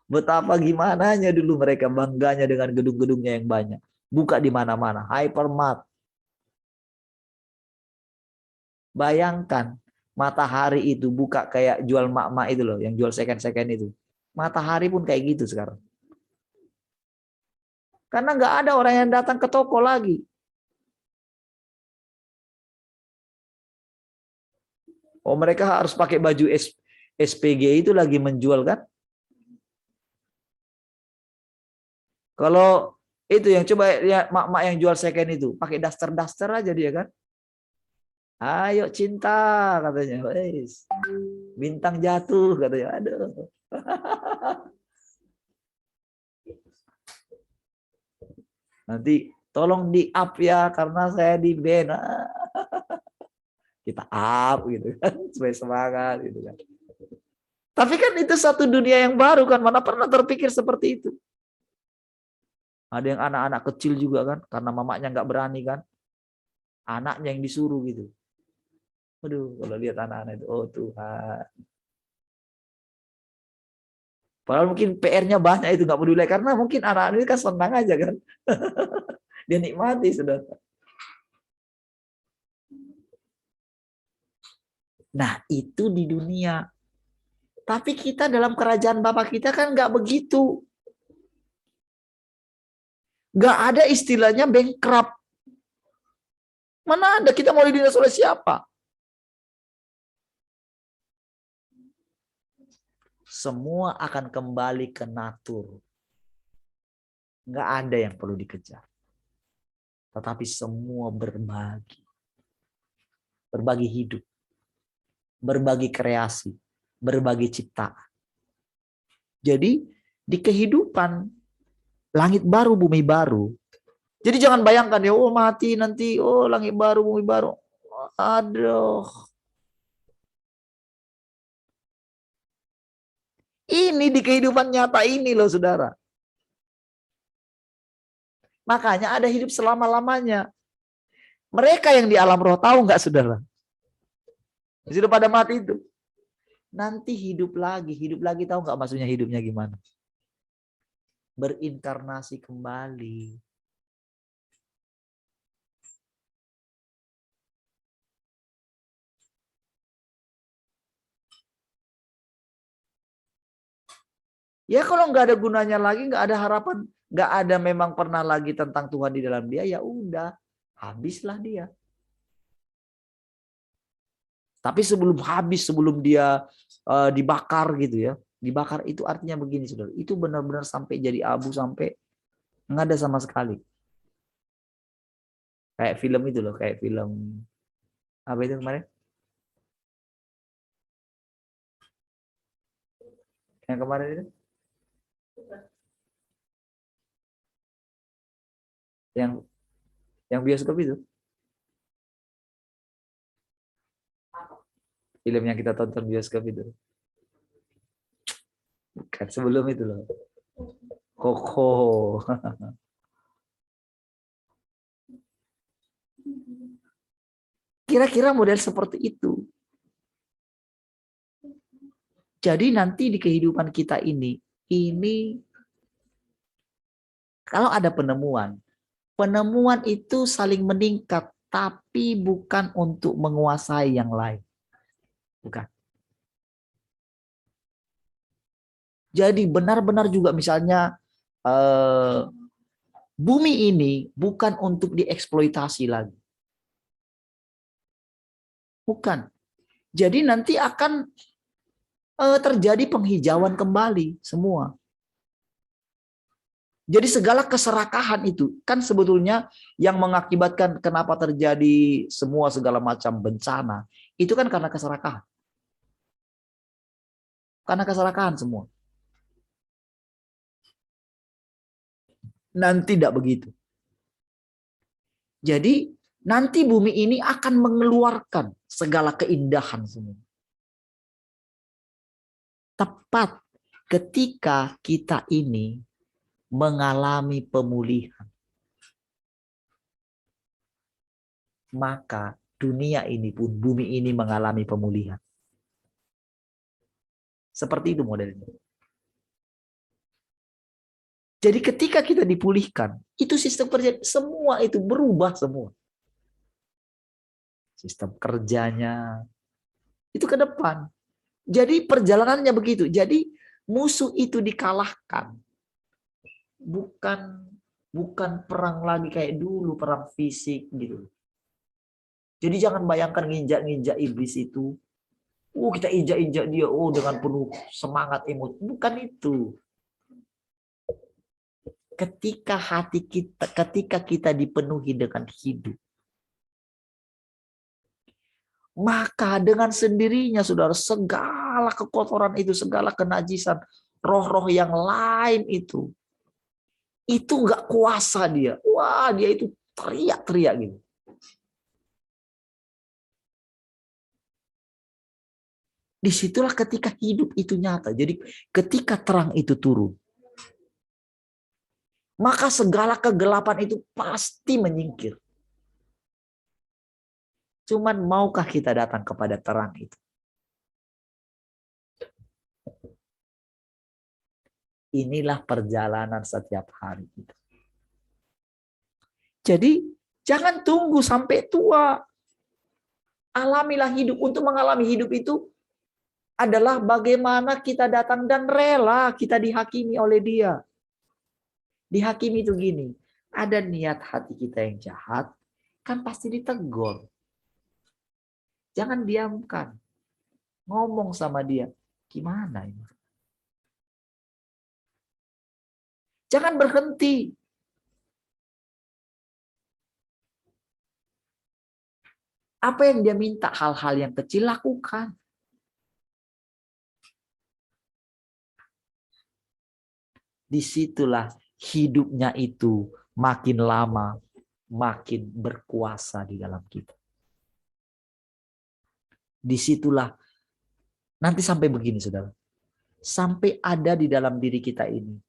Betapa gimananya dulu mereka bangganya dengan gedung-gedungnya yang banyak. Buka di mana-mana. Hypermart. Bayangkan Matahari itu buka kayak jual mak-mak itu loh. Yang jual second-second itu. Matahari pun kayak gitu sekarang. Karena nggak ada orang yang datang ke toko lagi. Oh mereka harus pakai baju SPG itu lagi menjual kan? Kalau itu yang coba ya mak-mak yang jual second itu pakai daster-daster aja dia kan? Ayo cinta katanya, wes bintang jatuh katanya, aduh. Nanti tolong di up ya karena saya di ban. Kita up gitu kan supaya semangat gitu kan. Tapi kan itu satu dunia yang baru kan, mana pernah terpikir seperti itu. Ada yang anak-anak kecil juga kan, karena mamanya nggak berani kan, anaknya yang disuruh gitu. Aduh, kalau lihat anak-anak itu, oh Tuhan. Padahal mungkin PR-nya banyak itu nggak peduli karena mungkin anak-anak ini kan senang aja kan. Dia nikmati sudah. Nah, itu di dunia. Tapi kita dalam kerajaan Bapa kita kan nggak begitu. Nggak ada istilahnya bankrupt. Mana ada kita mau didinas oleh siapa? Semua akan kembali ke natur. Nggak ada yang perlu dikejar. Tetapi semua berbagi. Berbagi hidup. Berbagi kreasi. Berbagi ciptaan. Jadi di kehidupan langit baru, bumi baru. Jadi jangan bayangkan ya, oh mati nanti, oh langit baru, bumi baru. Aduh. Ini di kehidupan nyata ini loh saudara. Makanya ada hidup selama-lamanya. Mereka yang di alam roh tahu nggak saudara? Sudah pada mati itu. Nanti hidup lagi tahu nggak maksudnya hidupnya gimana? Berinkarnasi kembali. Ya kalau nggak ada gunanya lagi, nggak ada harapan, nggak ada memang pernah lagi tentang Tuhan di dalam dia, ya udah, habislah dia. Tapi sebelum habis, sebelum dia dibakar gitu ya, dibakar itu artinya begini saudara, itu benar-benar sampai jadi abu, sampai nggak ada sama sekali. Kayak film itu loh, kayak film apa itu kemarin? Yang kemarin itu, yang yang bioskop itu, film yang kita tonton bioskop itu, bukan sebelum itu loh, Koko. Kira-kira model seperti itu. Jadi nanti di kehidupan kita ini kalau ada penemuan, penemuan itu saling meningkat, tapi bukan untuk menguasai yang lain. Bukan. Jadi benar-benar juga misalnya bumi ini bukan untuk dieksploitasi lagi. Bukan. Jadi nanti akan terjadi penghijauan kembali semua. Jadi segala keserakahan itu kan sebetulnya yang mengakibatkan kenapa terjadi semua segala macam bencana itu kan karena keserakahan. Karena keserakahan semua. Nanti tidak begitu. Jadi nanti bumi ini akan mengeluarkan segala keindahan semua. Tepat ketika kita ini mengalami pemulihan, maka dunia ini pun, bumi ini mengalami pemulihan. Seperti itu modelnya. Jadi ketika kita dipulihkan, itu sistem kerja semua itu berubah semua. Sistem kerjanya itu ke depan. Jadi perjalanannya begitu. Jadi musuh itu dikalahkan. Bukan perang lagi kayak dulu, perang fisik gitu. Jadi jangan bayangkan nginjak-nginjak iblis itu. Kita injak-injak dia dengan penuh semangat emosi. Bukan itu. Ketika kita dipenuhi dengan hidup, maka dengan sendirinya saudara, segala kekotoran itu, segala kenajisan, roh-roh yang lain itu nggak kuasa dia. Wah, dia itu teriak-teriak gitu. Disitulah ketika hidup itu nyata. Jadi ketika terang itu turun, maka segala kegelapan itu pasti menyingkir. Cuman maukah kita datang kepada terang itu? Inilah perjalanan setiap hari kita. Jadi jangan tunggu sampai tua. Alamilah hidup. Untuk mengalami hidup itu adalah bagaimana kita datang dan rela kita dihakimi oleh dia. Dihakimi itu gini, ada niat hati kita yang jahat, kan pasti ditegur. Jangan diamkan. Ngomong sama dia, gimana ini? Jangan berhenti. Apa yang dia minta, hal-hal yang kecil lakukan. Disitulah hidupnya itu makin lama, makin berkuasa di dalam kita. Disitulah, nanti sampai begini saudara. Sampai ada di dalam diri kita ini.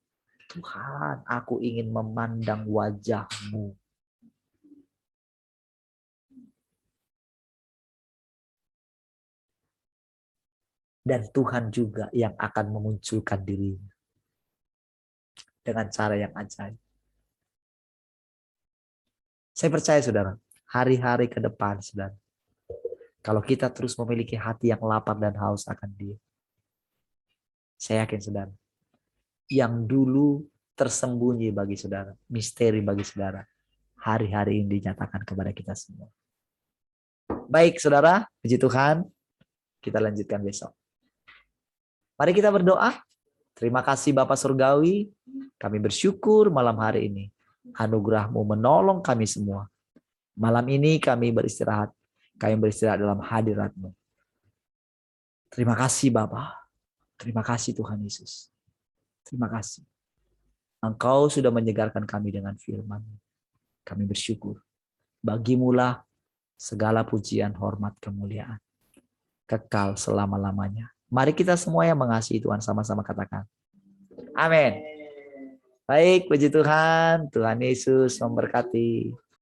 Tuhan, aku ingin memandang wajah-Mu. Dan Tuhan juga yang akan memunculkan dirinya. Dengan cara yang ajaib. Saya percaya saudara, hari-hari ke depan saudara. Kalau kita terus memiliki hati yang lapar dan haus akan Dia. Saya yakin saudara, yang dulu tersembunyi bagi saudara, misteri bagi saudara, hari-hari ini dinyatakan kepada kita semua. Baik saudara, puji Tuhan, kita lanjutkan besok. Mari kita berdoa. Terima kasih Bapa Surgawi, kami bersyukur malam hari ini. Anugerah-Mu menolong kami semua. Malam ini kami beristirahat dalam hadirat-Mu. Terima kasih Bapa. Terima kasih Tuhan Yesus. Terima kasih. Engkau sudah menyegarkan kami dengan firman. Kami bersyukur. Bagimulah segala pujian, hormat, kemuliaan. Kekal selama-lamanya. Mari kita semua yang mengasihi Tuhan sama-sama katakan. Amin. Baik, puji Tuhan. Tuhan Yesus memberkati.